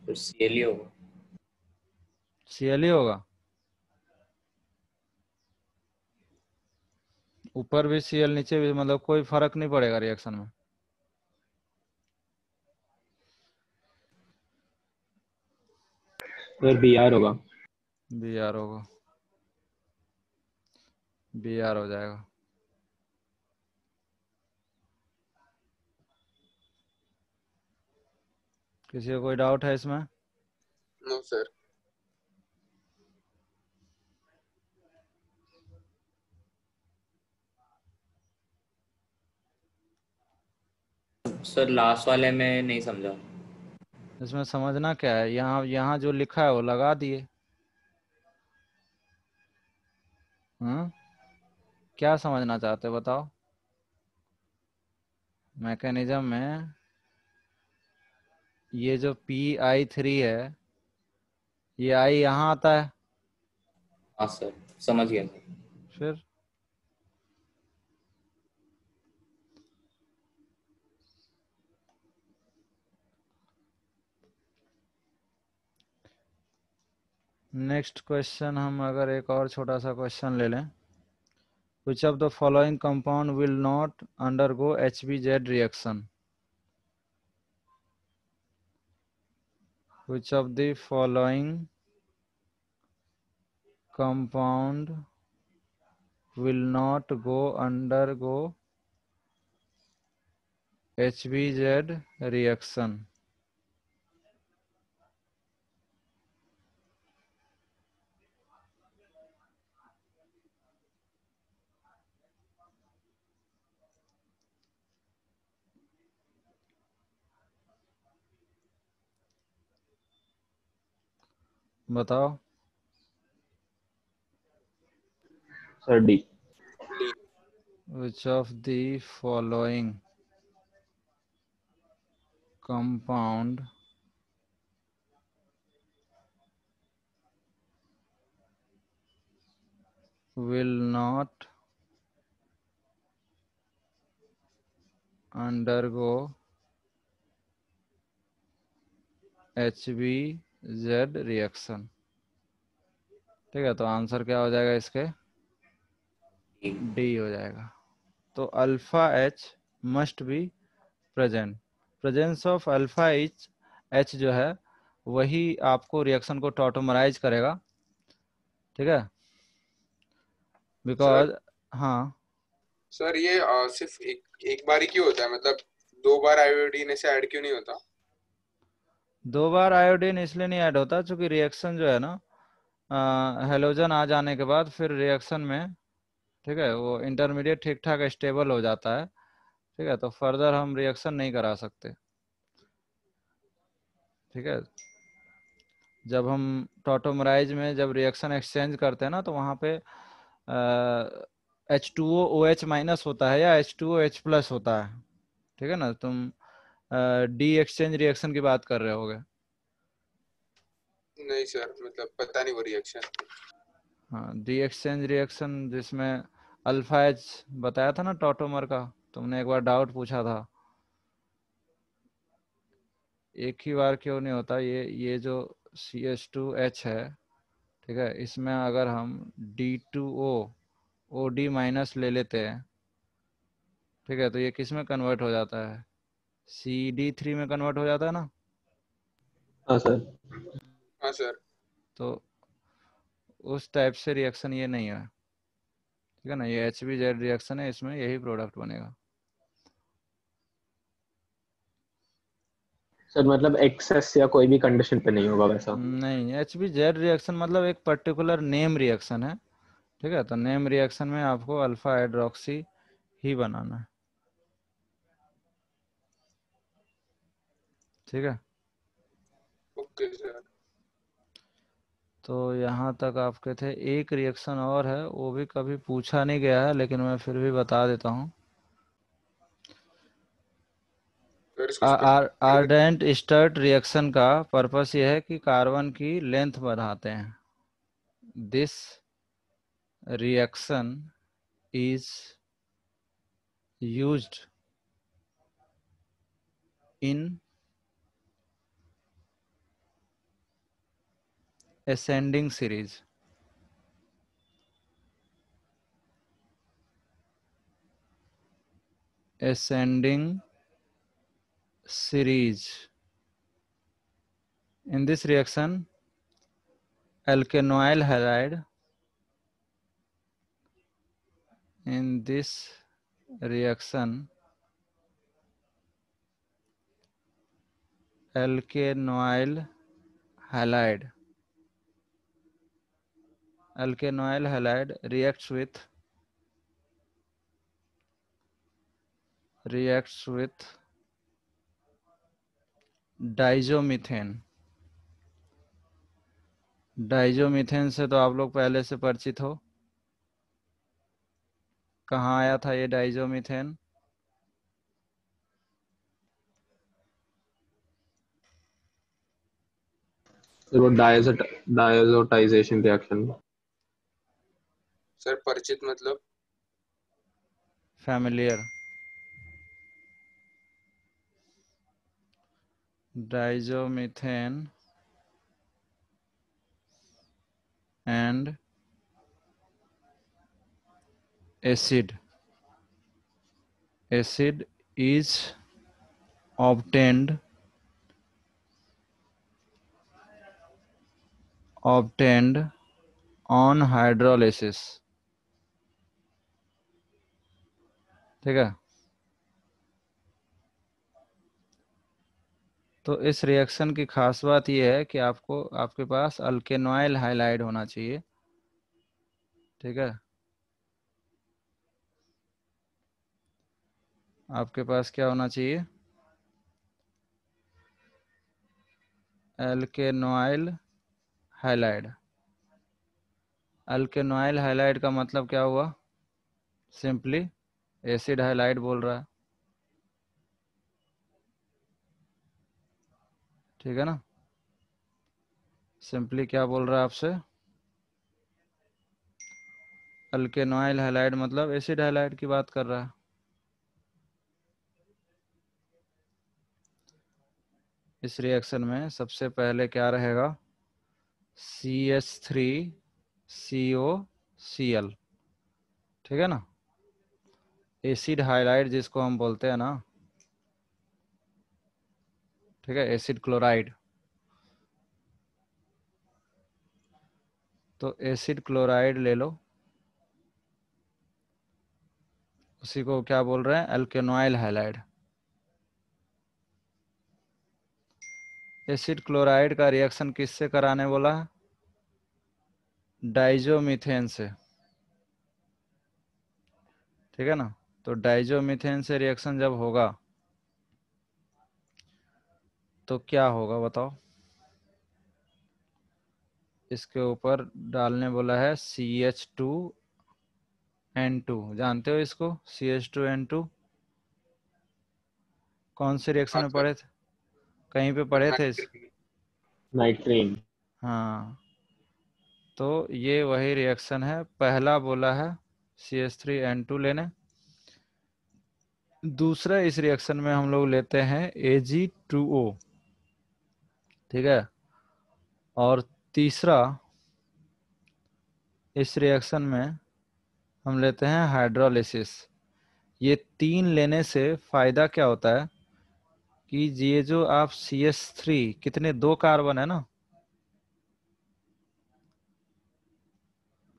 तो Cl ही होगा। Cl ही होगा। ऊपर भी Cl नीचे भी, मतलब कोई फर्क नहीं पड़ेगा रिएक्शन में। सर Br होगा। Br होगा, Br हो जाएगा। किसी को कोई डाउट है इसमें? No sir. सर लास्ट वाले में नहीं समझा। इसमें समझना क्या है? यहाँ यहाँ जो लिखा है वो लगा दिए। क्या समझना चाहते हो बताओ? मैकेनिज्म में ये जो PI3 है, ये I यहाँ आता है। हाँ सर, समझ गया सर। फिर नेक्स्ट क्वेश्चन, हम अगर एक और छोटा सा क्वेश्चन ले लें। Which of the following compound will not undergo HBZ reaction? Which of the following compound will not undergo HBZ reaction? बताओ। Sir D। D. Which of the following compound will not undergo HBZ reaction? ठीक है, तो answer क्या हो जाएगा इसके? D हो जाएगा। तो alpha H must be present. Presence of alpha H जो है वही आपको रिएक्शन को टॉटोमराइज करेगा। ठीक है, बिकॉज हाँ। सर ये सिर्फ एक बार ही क्यों होता है? मतलब 2 बार आयोडीन से ऐड क्यों नहीं होता? 2 बार आयोडीन इसलिए नहीं ऐड होता क्योंकि रिएक्शन जो है ना, हेलोजन आ जाने के बाद फिर रिएक्शन में, ठीक है, वो इंटरमीडिएट ठीक ठाक स्टेबल हो जाता है। ठीक है, तो फर्दर हम रिएक्शन नहीं करा सकते। ठीक है, जब हम टॉटोमराइज में जब रिएक्शन एक्सचेंज करते हैं ना, तो वहाँ पे H2O OH माइनस होता है या H2O H प्लस होता है। ठीक है ना, तुम डी एक्सचेंज रिएक्शन की बात कर रहे होगे। नहीं सर, मतलब पता नहीं वो रिएक्शन। हाँ, डी एक्सचेंज रिएक्शन जिसमें अल्फा एच बताया था ना टॉटोमर का, तुमने एक बार डाउट पूछा था। एक ही बार क्यों नहीं होता? ये जो CH2H है, ठीक है, इसमें अगर हम D2O OD माइनस ले लेते हैं, ठीक है, तो ये किस में कन्वर्ट हो जाता है? CD3 में कन्वर्ट हो जाता है ना। हाँ सर। हाँ सर। तो उस टाइप से रिएक्शन ये नहीं है। ठीक है ना, ये HBZ रिएक्शन है, इसमें यही प्रोडक्ट बनेगा। सर मतलब एक्सेस या कोई भी कंडीशन पे नहीं होगा वैसा। नहीं, HBZ रिएक्शन मतलब एक पर्टिकुलर नेम रिएक्शन है, ठीक है। तो नेम रिएक्शन में आपको अल्फा हाइड्रोक्सी ही बनाना है, ठीक है। Okay sir. तो यहाँ तक आपके थे। एक रिएक्शन और है, वो भी कभी पूछा नहीं गया है, लेकिन मैं फिर भी बता देता हूँ। सर इसको स्पेसिफाई कर दे। आर्डेंट स्टर्ट रिएक्शन का पर्पस ये है कि कार्बन की लेंथ बढ़ाते हैं। This reaction is used in ascending series. Ascending series. In this reaction, alkanoyl halide. In this reaction, alkanoyl halide. Alkanoyl halide reacts with डाइजोमीथेन। डाइजोमीथेन से तो आप लोग पहले से परिचित हो। कहाँ आया था ये डाइजोमीथेन? सर वो डायजोटाइजेशन रिएक्शन। सर परिचित मतलब? Familiar. डाइजोमीथेन and acid is obtained on hydrolysis, ठीक है। तो इस रिएक्शन की खास बात यह है कि आपके पास अल्केनॉइल हाइलाइड होना चाहिए, ठीक है। आपके पास क्या होना चाहिए? अल्केनॉइल हाइलाइड। अल्केनॉइल हाइलाइड का मतलब क्या हुआ? सिंपली एसिड हाइलाइड बोल रहा है, ठीक है ना। सिंपली क्या बोल रहा है आपसे? अल्केनॉइल हाइलाइड मतलब एसिड हाइलाइड की बात कर रहा है। इस रिएक्शन में सबसे पहले क्या रहेगा? CH3COCl, ठीक है ना। एसिड हाइलाइड जिसको हम बोलते हैं ना, ठीक है, एसिड क्लोराइड। तो एसिड क्लोराइड ले लो, उसी को क्या बोल रहे हैं? अल्केनॉइल हाइलाइड। एसिड क्लोराइड का रिएक्शन किससे कराने बोला है? डाइजोमीथेन से, ठीक है ना। तो डाइजोमीथेन से रिएक्शन जब होगा तो क्या होगा बताओ? इसके ऊपर डालने बोला है CH2N2, जानते हो इसको? CH2N2 कौन से रिएक्शन हाँ में सर। पढ़े थे? कहीं पे पढ़े थे नाइट्रेट। नाइट्रीन। हाँ, तो ये वही रिएक्शन है। पहला बोला है CH3N2 लेने। दूसरा इस रिएक्शन में हम लोग लेते हैं Ag2O, ठीक है। और तीसरा इस रिएक्शन में हम लेते हैं हाइड्रोलिसिस। ये तीन लेने से फायदा क्या होता है कि ये जो आप CH3, कितने, 2 कार्बन है ना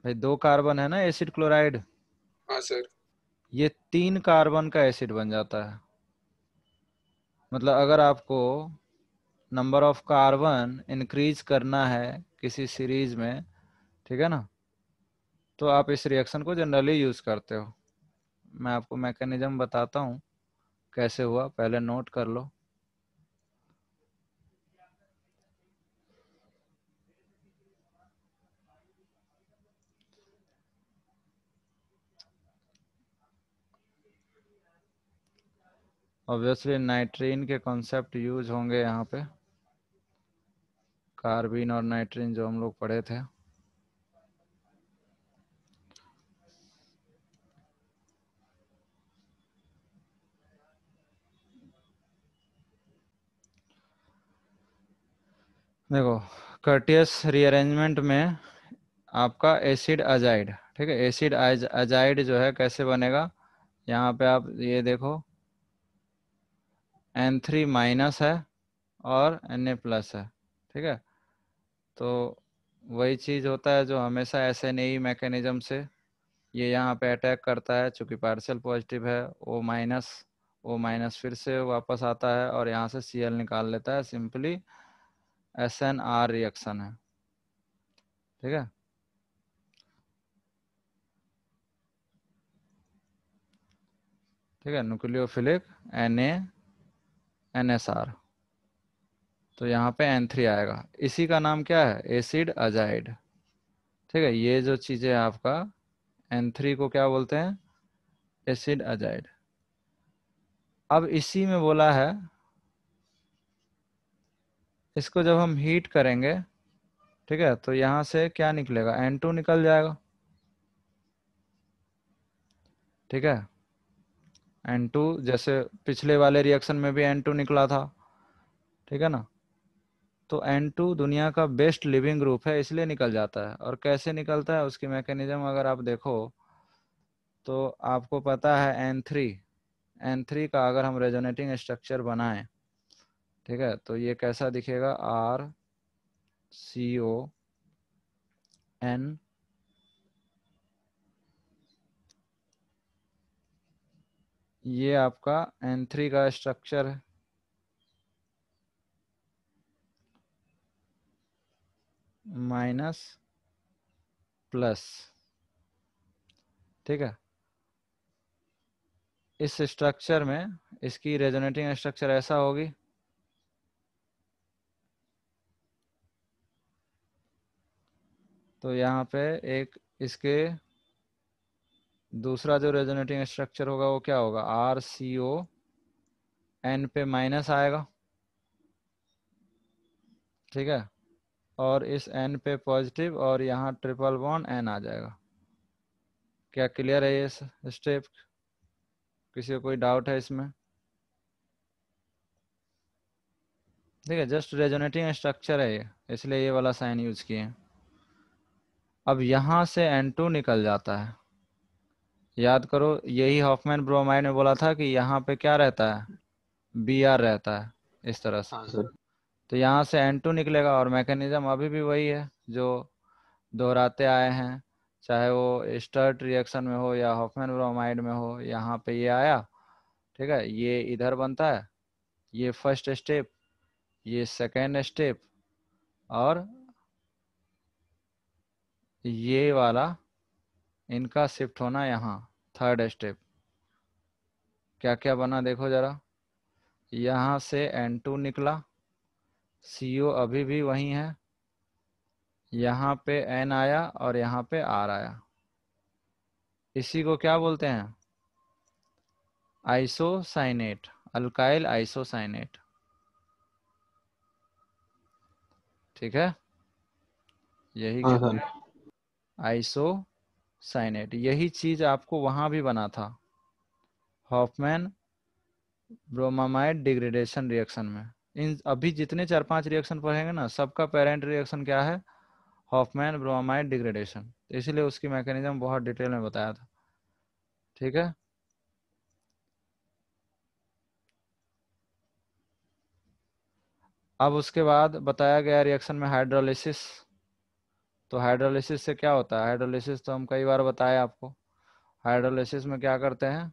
भाई, 2 कार्बन है ना एसिड क्लोराइड, हाँ सर। ये 3 कार्बन का एसिड बन जाता है। मतलब अगर आपको नंबर ऑफ कार्बन इंक्रीज करना है किसी सीरीज में, ठीक है ना, तो आप इस रिएक्शन को जनरली यूज करते हो। मैं आपको मैकेनिज्म बताता हूँ कैसे हुआ, पहले नोट कर लो। ऑब्वियसली नाइट्रीन के कॉन्सेप्ट यूज होंगे यहाँ पे, कार्बीन और नाइट्रीन जो हम लोग पढ़े थे। देखो, कर्टियस रीअरेंजमेंट में आपका एसिड अजाइड, ठीक है, एसिड अजाइड जो है कैसे बनेगा, यहाँ पे आप ये देखो N3 माइनस है और Na प्लस है, ठीक है। तो वही चीज़ होता है जो हमेशा SNAE मैकेनिज्म से ये यहाँ पे अटैक करता है, चूंकि पार्शियल पॉजिटिव है, O माइनस फिर से वापस आता है और यहाँ से Cl निकाल लेता है, सिंपली SNR रिएक्शन है, ठीक है। ठीक है, न्यूक्लियोफिलिक NaNSR, तो यहाँ पे N3 आएगा, इसी का नाम क्या है, एसिड अजाइड, ठीक है। ये जो चीज़ है आपका N3 को क्या बोलते हैं, एसिड अजाइड। अब इसी में बोला है इसको जब हम हीट करेंगे, ठीक है, तो यहाँ से क्या निकलेगा, N2 निकल जाएगा, ठीक है। N2 जैसे पिछले वाले रिएक्शन में भी N2 निकला था, ठीक है ना। तो N2 दुनिया का बेस्ट लिविंग ग्रुप है, इसलिए निकल जाता है। और कैसे निकलता है उसकी मैकेनिज्म अगर आप देखो तो आपको पता है N3 का अगर हम रेजोनेटिंग स्ट्रक्चर बनाएं, ठीक है, तो ये कैसा दिखेगा, RCON, ये आपका N3 का स्ट्रक्चर है, माइनस प्लस, ठीक है। इस स्ट्रक्चर में इसकी रेजोनेटिंग स्ट्रक्चर ऐसा होगी, तो यहाँ पे एक इसके दूसरा जो रेजोनेटिंग स्ट्रक्चर होगा वो क्या होगा, RCON पे माइनस आएगा, ठीक है, और इस N पे पॉजिटिव और यहाँ ट्रिपल बॉन्ड N आ जाएगा। क्या क्लियर है ये स्टेप, किसी को कोई डाउट है इसमें, ठीक है, जस्ट रेजोनेटिंग स्ट्रक्चर है ये, इसलिए ये वाला साइन यूज किए। अब यहाँ से N2 निकल जाता है, याद करो यही हॉफमैन ब्रोमाइड में बोला था कि यहाँ पे क्या रहता है, Br रहता है, इस तरह से। हाँ सर। तो यहाँ से N2 निकलेगा और मैकेनिज्म अभी भी वही है जो दोहराते आए हैं, चाहे वो स्टर्ट रिएक्शन में हो या हॉफमैन ब्रोमाइड में हो। यहाँ पे ये आया, ठीक है, ये इधर बनता है, ये फर्स्ट स्टेप, ये सेकेंड स्टेप, और ये वाला इनका शिफ्ट होना यहाँ थर्ड स्टेप। क्या क्या बना देखो जरा, यहाँ से N2 निकला, CO अभी भी वही है, यहाँ पे N आया और यहाँ पे R आया, इसी को क्या बोलते हैं, आइसोसाइनेट, अल्काइल आइसोसाइनेट, ठीक है, यही हाँ कहते सर। हैं आइसोसाइनेट। यही चीज आपको वहां भी बना था, हॉफमैन ब्रोमामाइड डिग्रेडेशन रिएक्शन में। इन अभी जितने 4-5 रिएक्शन पढ़ेंगे ना, सबका पेरेंट रिएक्शन क्या है, हॉफमैन ब्रोमामाइड डिग्रेडेशन, इसलिए उसकी मैकेनिज्म बहुत डिटेल में बताया था, ठीक है। अब उसके बाद बताया गया रिएक्शन में हाइड्रोलिसिस। तो हाइड्रोलिसिस से क्या होता है, हाइड्रोलिसिस तो हम कई बार बताए आपको। हाइड्रोलिसिस में क्या करते हैं,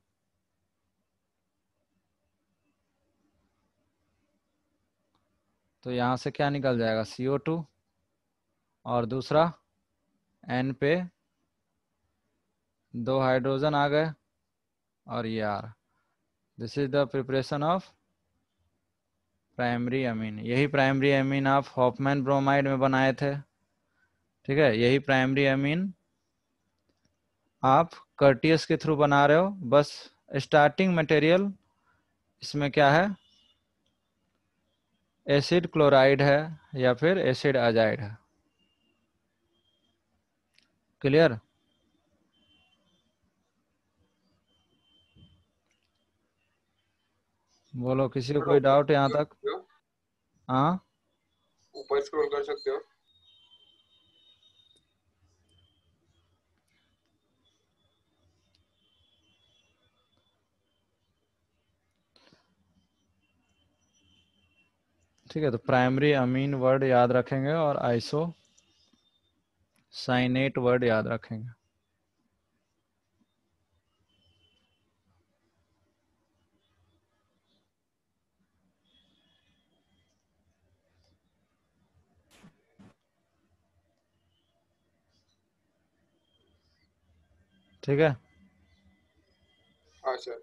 तो यहाँ से क्या निकल जाएगा, CO2 और दूसरा N पे 2 हाइड्रोजन आ गए और ये R। This is the preparation of primary amine. यही प्राइमरी अमीन आप हॉफमैन ब्रोमाइड में बनाए थे, ठीक है। यही प्राइमरी अमीन आप कर्टियस के थ्रू बना रहे हो। बस स्टार्टिंग मटेरियल इसमें क्या है, एसिड क्लोराइड है या फिर एसिड अजाइड है। क्लियर? बोलो, किसी को थोड़ा कोई ऊपर डाउट यहाँ कर तक? सकते हो? हाँ, ऊपर स्क्रॉल कर सकते हो? ठीक है। तो प्राइमरी अमीन वर्ड याद रखेंगे और आइसो साइनेट वर्ड याद रखेंगे। ठीक है। हाँ सर।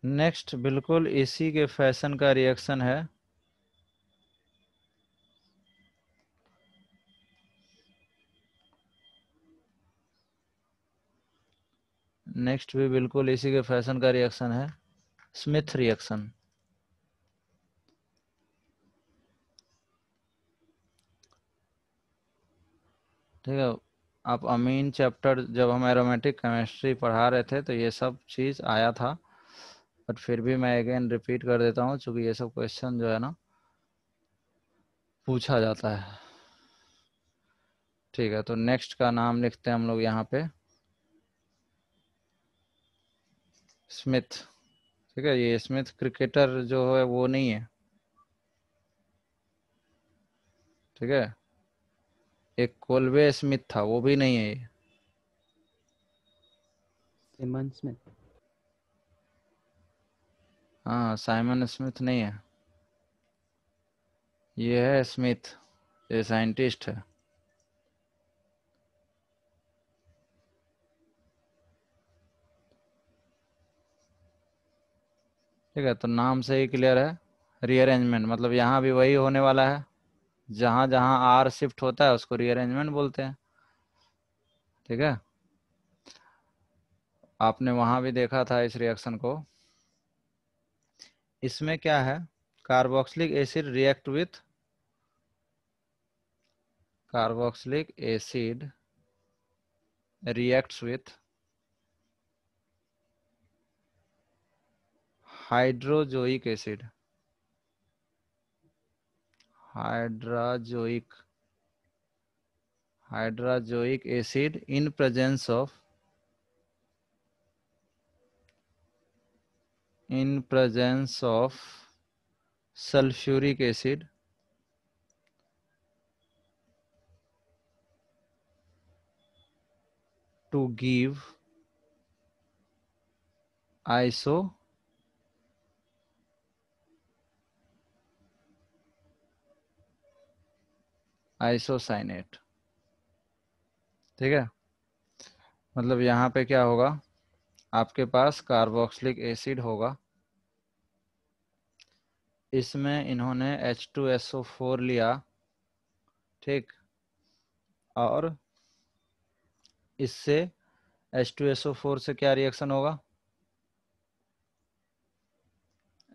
नेक्स्ट बिल्कुल इसी के फैशन का रिएक्शन है, नेक्स्ट भी बिल्कुल इसी के फैशन का रिएक्शन है, स्मिथ रिएक्शन। ठीक है। आप अमीन चैप्टर जब हम एरोमेटिक केमिस्ट्री पढ़ा रहे थे तो ये सब चीज़ आया था, बट फिर भी मैं अगेन रिपीट कर देता हूँ क्योंकि ये सब क्वेश्चन जो है ना पूछा जाता है। ठीक है। तो नेक्स्ट का नाम लिखते हैं हम लोग यहाँ पे, स्मिथ। ठीक है। ये स्मिथ क्रिकेटर जो है वो नहीं है, ठीक है। एक कोलवे स्मिथ था, वो भी नहीं है ये। सिमन स्मिथ। हाँ, साइमन स्मिथ नहीं है, ये है स्मिथ, ये साइंटिस्ट है। ठीक है। तो नाम से ही क्लियर है, रीअरेंजमेंट मतलब यहाँ भी वही होने वाला है, जहाँ जहाँ आर शिफ्ट होता है उसको रीअरेंजमेंट बोलते हैं। ठीक है। आपने वहां भी देखा था इस रिएक्शन को। इसमें क्या है, carboxylic acid react with, carboxylic acid reacts with hydrazoic acid, hydrazoic hydrazoic acid in presence of, in presence of sulfuric acid to give isocyanate. ठीक है। मतलब यहाँ पे क्या होगा, आपके पास कार्बोक्सिलिक एसिड होगा, इसमें इन्होंने H2SO4 लिया, ठीक, और इससे H2SO4 से क्या रिएक्शन होगा,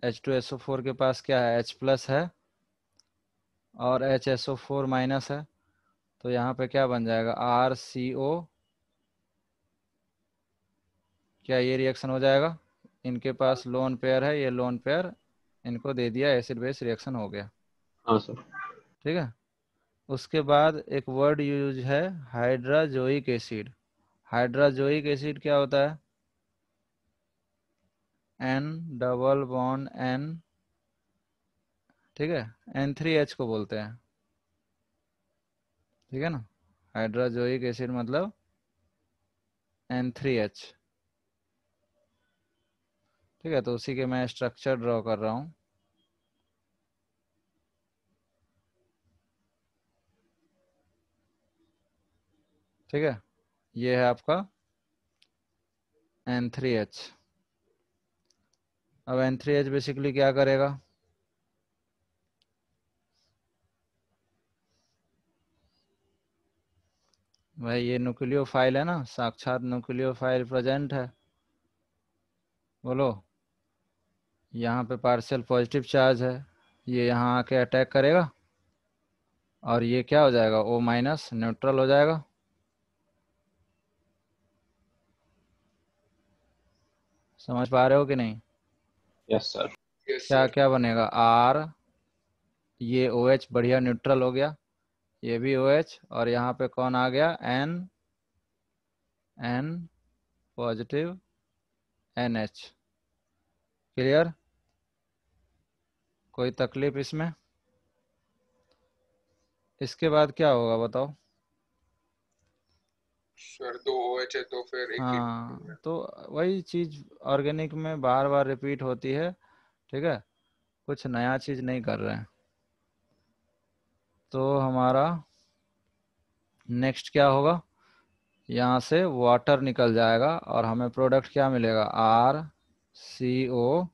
H2SO4 के पास क्या है, H प्लस है और HSO4 माइनस है, तो यहाँ पे क्या बन जाएगा, RCO। क्या ये रिएक्शन हो जाएगा, इनके पास लोन पेयर है, ये लोन पेयर इनको दे दिया, एसिड बेस रिएक्शन हो गया। हाँ सर। ठीक है। उसके बाद एक वर्ड यूज है हाइड्राजोइक एसिड। हाइड्राजोइक एसिड क्या होता है, N डबल बॉन्ड N, ठीक है, N3H को बोलते हैं। ठीक है ना, हाइड्राजोइक एसिड मतलब N3H। ठीक है। तो उसी के मैं स्ट्रक्चर ड्रॉ कर रहा हूँ। ठीक है, ये है आपका N3H। अब N3H बेसिकली क्या करेगा, भाई ये न्यूक्लियोफाइल है ना, साक्षात न्यूक्लियोफाइल प्रेजेंट है। बोलो, यहाँ पे पार्शियल पॉजिटिव चार्ज है, ये यहाँ आके अटैक करेगा और ये क्या हो जाएगा, O माइनस न्यूट्रल हो जाएगा। समझ पा रहे हो कि नहीं? Yes sir. यस क्या सर। क्या बनेगा, R, ये OH बढ़िया न्यूट्रल हो गया, ये भी OH, और यहाँ पे कौन आ गया, N पॉजिटिव NH। क्लियर? कोई तकलीफ इसमें? इसके बाद क्या होगा बताओ? सर 2 OH है तो फिर एक ही। हाँ, तो वही चीज ऑर्गेनिक में बार बार रिपीट होती है। ठीक है, कुछ नया चीज नहीं कर रहे हैं। तो हमारा नेक्स्ट क्या होगा, यहाँ से वाटर निकल जाएगा और हमें प्रोडक्ट क्या मिलेगा, RCO।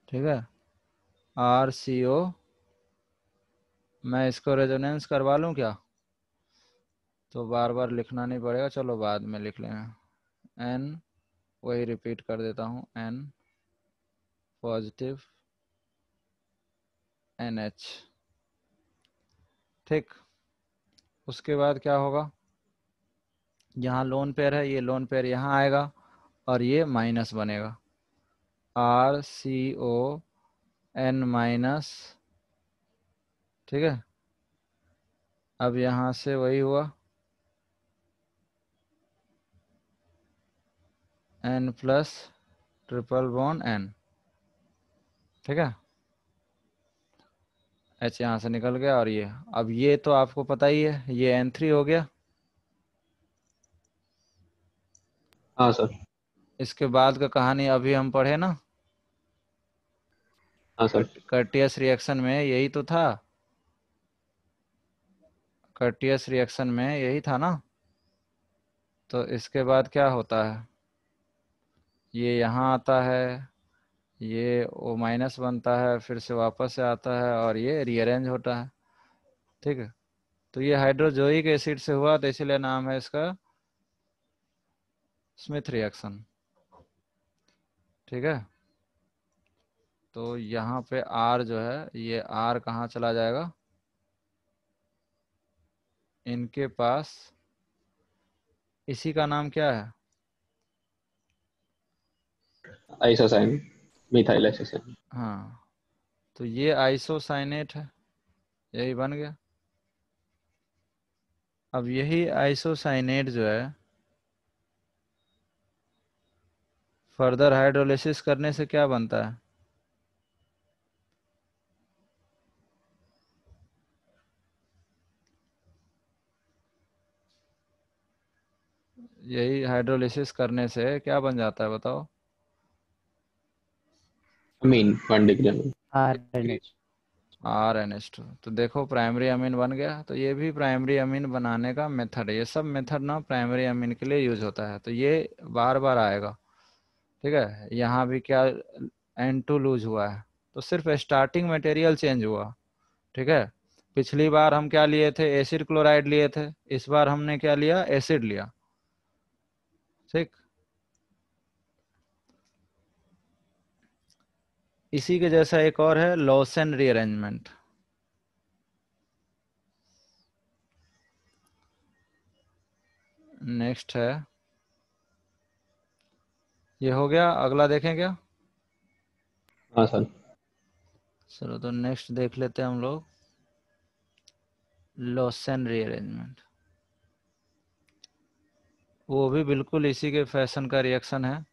ठीक है, RCO। मैं इसको रेजोनेंस करवा लूँ क्या, तो बार बार लिखना नहीं पड़ेगा, चलो बाद में लिख लेना। N, वही रिपीट कर देता हूँ, N पॉजिटिव NH। ठीक, उसके बाद क्या होगा, यहाँ लोन पेयर है, ये लोन पेयर यहाँ आएगा और ये माइनस बनेगा, RCON माइनस। ठीक है, अब यहाँ से वही हुआ, N plus triple bond N। ठीक है, H यहाँ से निकल गया और ये, अब ये तो आपको पता ही है, ये N3 हो गया। हाँ सर। इसके बाद का कहानी अभी हम पढ़े ना, हाँ सर। कर्टियस रिएक्शन में यही तो था, कर्टियस रिएक्शन में यही था ना। तो इसके बाद क्या होता है, ये यहाँ आता है, ये O माइनस बनता है, फिर से वापस से आता है और ये रीअरेंज होता है। ठीक है, तो ये हाइड्रोजोइक एसिड से हुआ, तो इसीलिए नाम है इसका स्मिथ रिएक्शन। ठीक है, तो यहाँ पे R जो है, ये R कहाँ चला जाएगा, इनके पास, इसी का नाम क्या है, आइसोसाइन, मिथाइल आइसोसाइन। हाँ, तो ये आइसोसाइनेट है, यही बन गया। अब यही आइसोसाइनेट जो है, फर्दर हाइड्रोलिसिस करने से क्या बनता है, यही हाइड्रोलिसिस करने से क्या बन जाता है बताओ, अमीन, 1 डिग्री अमीन। RNH। RNH2। तो देखो प्राइमरी अमीन बन गया। तो ये भी प्राइमरी अमीन बनाने का मेथड है, ये सब मेथड ना प्राइमरी अमीन के लिए यूज होता है, तो ये बार बार आएगा। ठीक है, यहाँ भी क्या, N2 लूज हुआ है, तो सिर्फ स्टार्टिंग मटेरियल चेंज हुआ। ठीक है, पिछली बार हम क्या लिए थे, एसिड क्लोराइड लिए थे, इस बार हमने क्या लिया, एसिड लिया। ठीक, इसी के जैसा एक और है, लॉसेन रीअरेंजमेंट। नेक्स्ट है, ये हो गया, अगला देखें क्या, हाँ सर। चलो तो नेक्स्ट देख लेते हैं हम लोग, लॉसेन रीअरेंजमेंट। वो भी बिल्कुल इसी के फैशन का रिएक्शन है,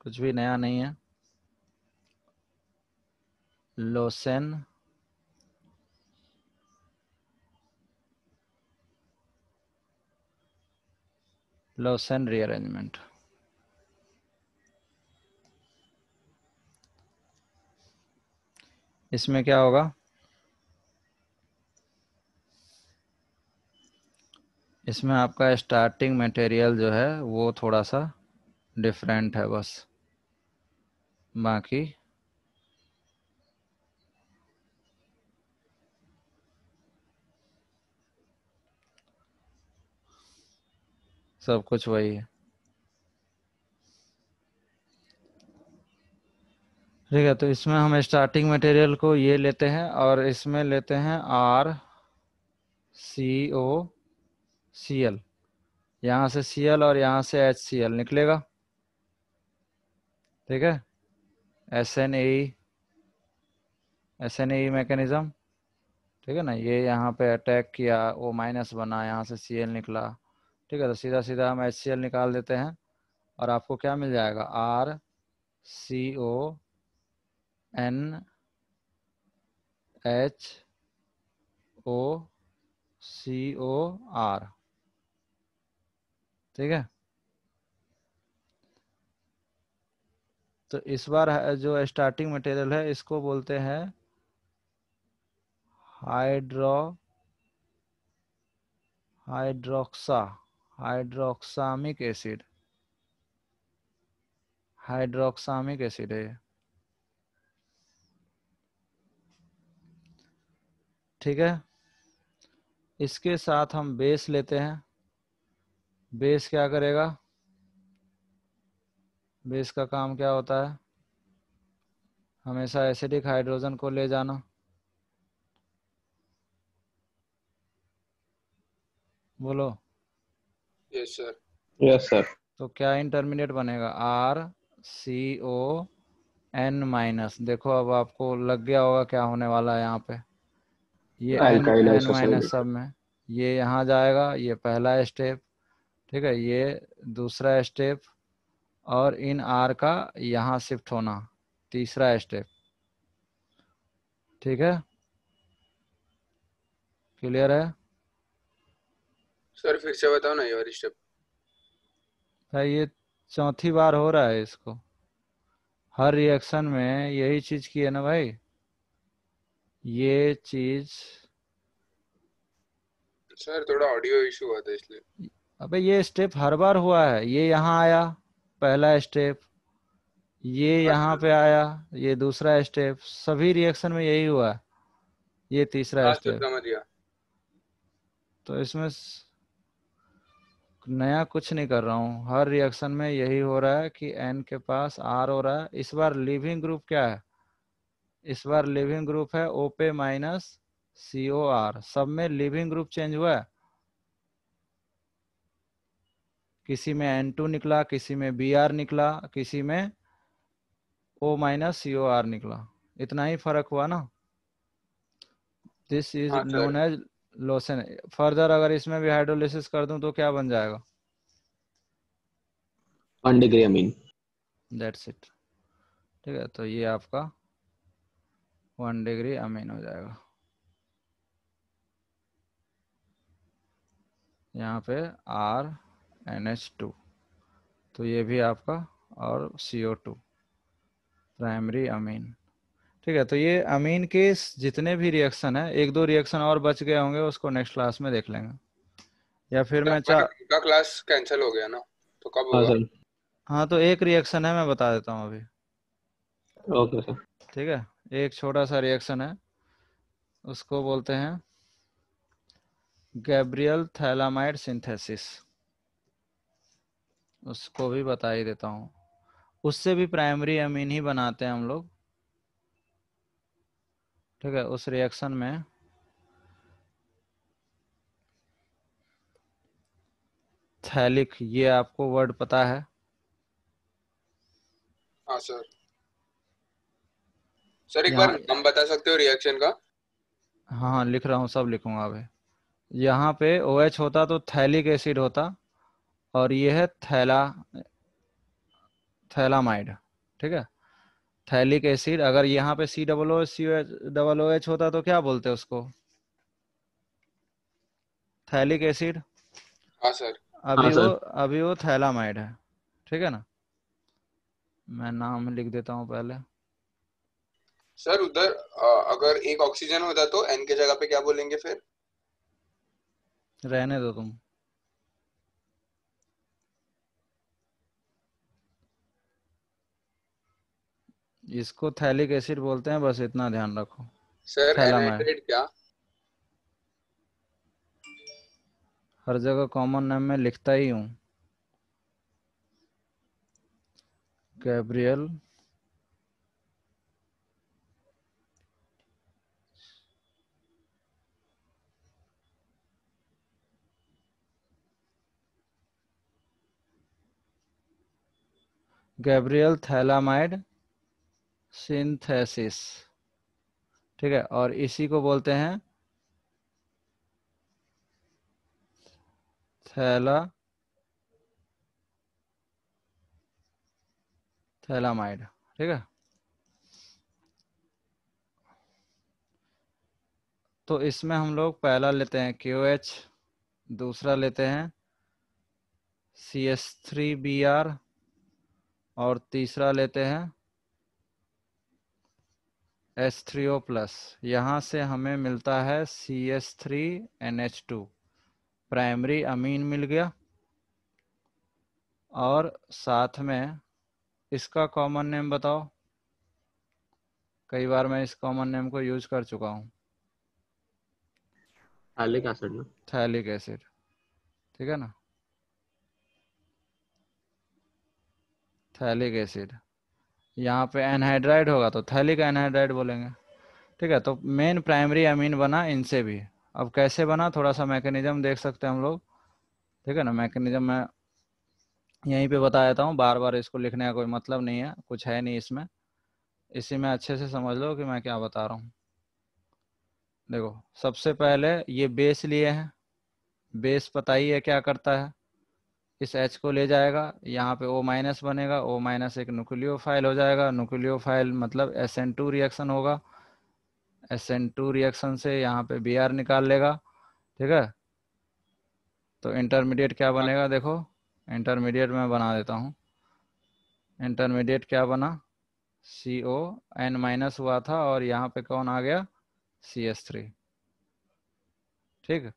कुछ भी नया नहीं है। Lausanne Lausanne rearrangement. इसमें क्या होगा, इसमें आपका स्टार्टिंग मटेरियल जो है वो थोड़ा सा डिफरेंट है बस, बाकी सब कुछ वही है। ठीक है, तो इसमें हम स्टार्टिंग मटेरियल को ये लेते हैं और इसमें लेते हैं RCOCl। यहाँ से Cl और यहाँ से HCl निकलेगा। ठीक है, SNAE मैकेनिज्म। ठीक है ना, ये यहाँ पे अटैक किया, वो माइनस बना, यहाँ से Cl निकला। ठीक है, तो सीधा सीधा हम HCl निकाल देते हैं और आपको क्या मिल जाएगा, RCONHOCOR। ठीक है, तो इस बार जो स्टार्टिंग मटेरियल है इसको बोलते हैं हाइड्रोक्सामिक एसिड। हाइड्रोक्सामिक एसिड है। ठीक है, इसके साथ हम बेस लेते हैं। बेस क्या करेगा, बेस का काम क्या होता है, हमेशा एसिडिक हाइड्रोजन को ले जाना। बोलो। Yes sir. Yes sir. तो क्या इंटरमीडिएट बनेगा, RCON-। देखो अब आपको लग गया होगा क्या होने वाला है यहाँ पे, ये N alkyl N minus isocyanate. सब में, ये यहाँ जाएगा, ये पहला स्टेप। ठीक है, ये दूसरा स्टेप, और इन आर का यहाँ शिफ्ट होना, तीसरा स्टेप। ठीक है, क्लियर है सर फिर से बताओ ना ये वाली स्टेप। भाई, ये चौथी बार हो रहा है इसको, हर रिएक्शन में यही चीज की है ना भाई, ये चीज। सर थोड़ा ऑडियो इशू हुआ था इसलिए। अबे ये स्टेप हर बार हुआ है, ये यहाँ आया पहला स्टेप, ये हाँ यहाँ सर। पे आया, ये दूसरा स्टेप, सभी रिएक्शन में यही हुआ है, ये तीसरा हाँ सर स्टेप। समझ गया। तो इसमें नया कुछ नहीं कर रहा हूँ, हर रिएक्शन में यही हो रहा है कि N के पास R हो रहा है। इस बार लिविंग ग्रुप क्या है, इस बार लिविंग ग्रुप है OP-COR। सब में लिविंग ग्रुप चेंज हुआ है, किसी में N2 निकला, किसी में Br निकला, किसी में O-COR निकला, इतना ही फर्क हुआ ना। दिस इज हाँ नोन सर। एज लोसेन। फर्दर अगर इसमें भी हाइड्रोलिसिस कर दूं तो क्या बन जाएगा, 1 डिग्री अमीन। That's it. ठीक है, तो ये आपका 1 डिग्री अमीन हो जाएगा। यहाँ पे RNH2, तो ये भी आपका, और CO2 प्राइमरी अमीन। ठीक है, तो ये अमीन के जितने भी रिएक्शन है, एक दो रिएक्शन और बच गए होंगे, उसको नेक्स्ट क्लास में देख लेंगे, या फिर सर मैं हमारा उनका क्लास कैंसिल हो गया ना, तो कब हाँ होगा? सर। हाँ, तो एक रिएक्शन है, मैं बता देता हूँ अभी। Okay sir. ठीक है, एक छोटा सा रिएक्शन है, उसको बोलते हैं गैब्रियल थैलामाइड सिंथेसिस, उसको भी बता ही देता हूँ। उससे भी प्राइमरी अमीन ही बनाते हैं हम लोग। ठीक है, उस रिएक्शन में थैलिक, ये आपको वर्ड पता है। हाँ सर। सर एक बार यहाँ, नाम बता सकते हो रिएक्शन का? हाँ हाँ, लिख रहा हूँ, सब लिखूंगा अभी। यहाँ पे OH होता तो थैलिक एसिड होता, और ये है थैलामाइड। ठीक है, थैलिक एसिड, अगर यहाँ पे COOH होता तो क्या बोलते उसको, थैलिक एसिड। हाँ सर। हाँ अभी वो सर। अभी वो थैलामाइड है। ठीक है ना, मैं नाम लिख देता हूँ पहले। सर उधर अगर एक ऑक्सीजन होता तो N के जगह पे क्या बोलेंगे फिर? रहने दो तुम। इसको थैलिक एसिड बोलते हैं, बस इतना ध्यान रखो। Sir phthalimide. एनहाइड्रेट क्या? हर जगह कॉमन नेम में लिखता ही हूँ। Gabriel Gabriel phthalimide synthesis. ठीक है, और इसी को बोलते हैं थैलामाइड। ठीक है, तो इसमें हम लोग पहला लेते हैं KOH, दूसरा लेते हैं CH3Br, और तीसरा लेते हैं H3O+। यहाँ से हमें मिलता है CH3NH2, प्राइमरी अमीन मिल गया। और साथ में इसका कॉमन नेम बताओ। कई बार मैं इस कॉमन नेम को यूज कर चुका हूँ। थैलिक एसिड ना। Phthalic acid. ठीक है ना, थैलिक एसिड। यहाँ पे एनहाइड्राइड होगा तो थैलिक एनहाइड्राइड बोलेंगे। ठीक है, तो मेन प्राइमरी अमीन बना इनसे भी। अब कैसे बना, थोड़ा सा मैकेनिज्म देख सकते हैं हम लोग। ठीक है ना, मैकेनिज्म मैं यहीं पे बता देता हूँ, बार बार इसको लिखने का कोई मतलब नहीं है, कुछ है नहीं इसमें। इसी में अच्छे से समझ लो कि मैं क्या बता रहा हूँ। देखो, सबसे पहले ये बेस लिए हैं। बेस पता ही है क्या करता है, इस H को ले जाएगा, यहाँ पे O- बनेगा, O- एक न्यूक्लियोफाइल हो जाएगा। न्यूक्लियोफाइल मतलब SN2 रिएक्शन होगा। SN2 रिएक्शन से यहाँ पे Br निकाल लेगा। ठीक है, तो इंटरमीडिएट क्या बनेगा, देखो इंटरमीडिएट मैं बना देता हूँ। इंटरमीडिएट क्या बना, CON- हुआ था, और यहाँ पे कौन आ गया, CH3। ठीक,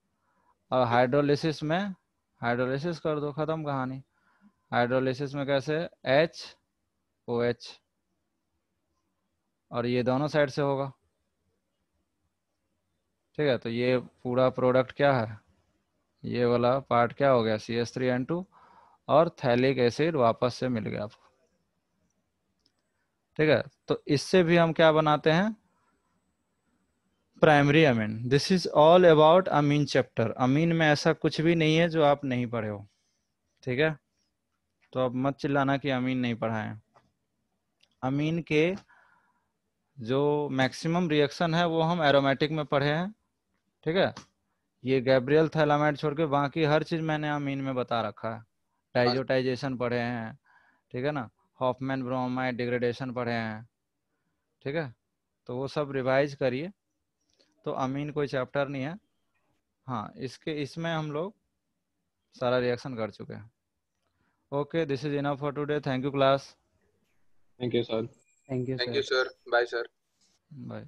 और हाइड्रोलिसिस में, हाइड्रोलिसिस कर दो, खत्म कहानी। हाइड्रोलिसिस में कैसे, HOH, और ये दोनों साइड से होगा। ठीक है, तो ये पूरा प्रोडक्ट क्या है, ये वाला पार्ट क्या हो गया, CH3N2, और थैलिक एसिड वापस से मिल गया आपको। ठीक है, तो इससे भी हम क्या बनाते हैं, primary amine. This is all about amine chapter. Amine में ऐसा कुछ भी नहीं है जो आप नहीं पढ़े हो। ठीक है, तो अब मत चिल्लाना कि अमीन नहीं पढ़ा है। अमीन के जो मैक्सिमम रिएक्शन है वो हम एरोमेटिक में पढ़े हैं। ठीक है, ये गैब्रियल थैलामाइड छोड़ के बाकी हर चीज मैंने अमीन में बता रखा है। डाइजोटाइजेशन पढ़े हैं, ठीक है ना, हॉफमैन ब्रोमाइड डिग्रेडेशन पढ़े हैं। ठीक है, तो वो सब रिवाइज करिए। तो अमीन कोई चैप्टर नहीं है। हाँ, इसमें हम लोग सारा रिएक्शन कर चुके हैं। Okay, this is enough for today. Thank you class. Thank you sir. Thank you thank you sir. Sir, bye sir. Bye.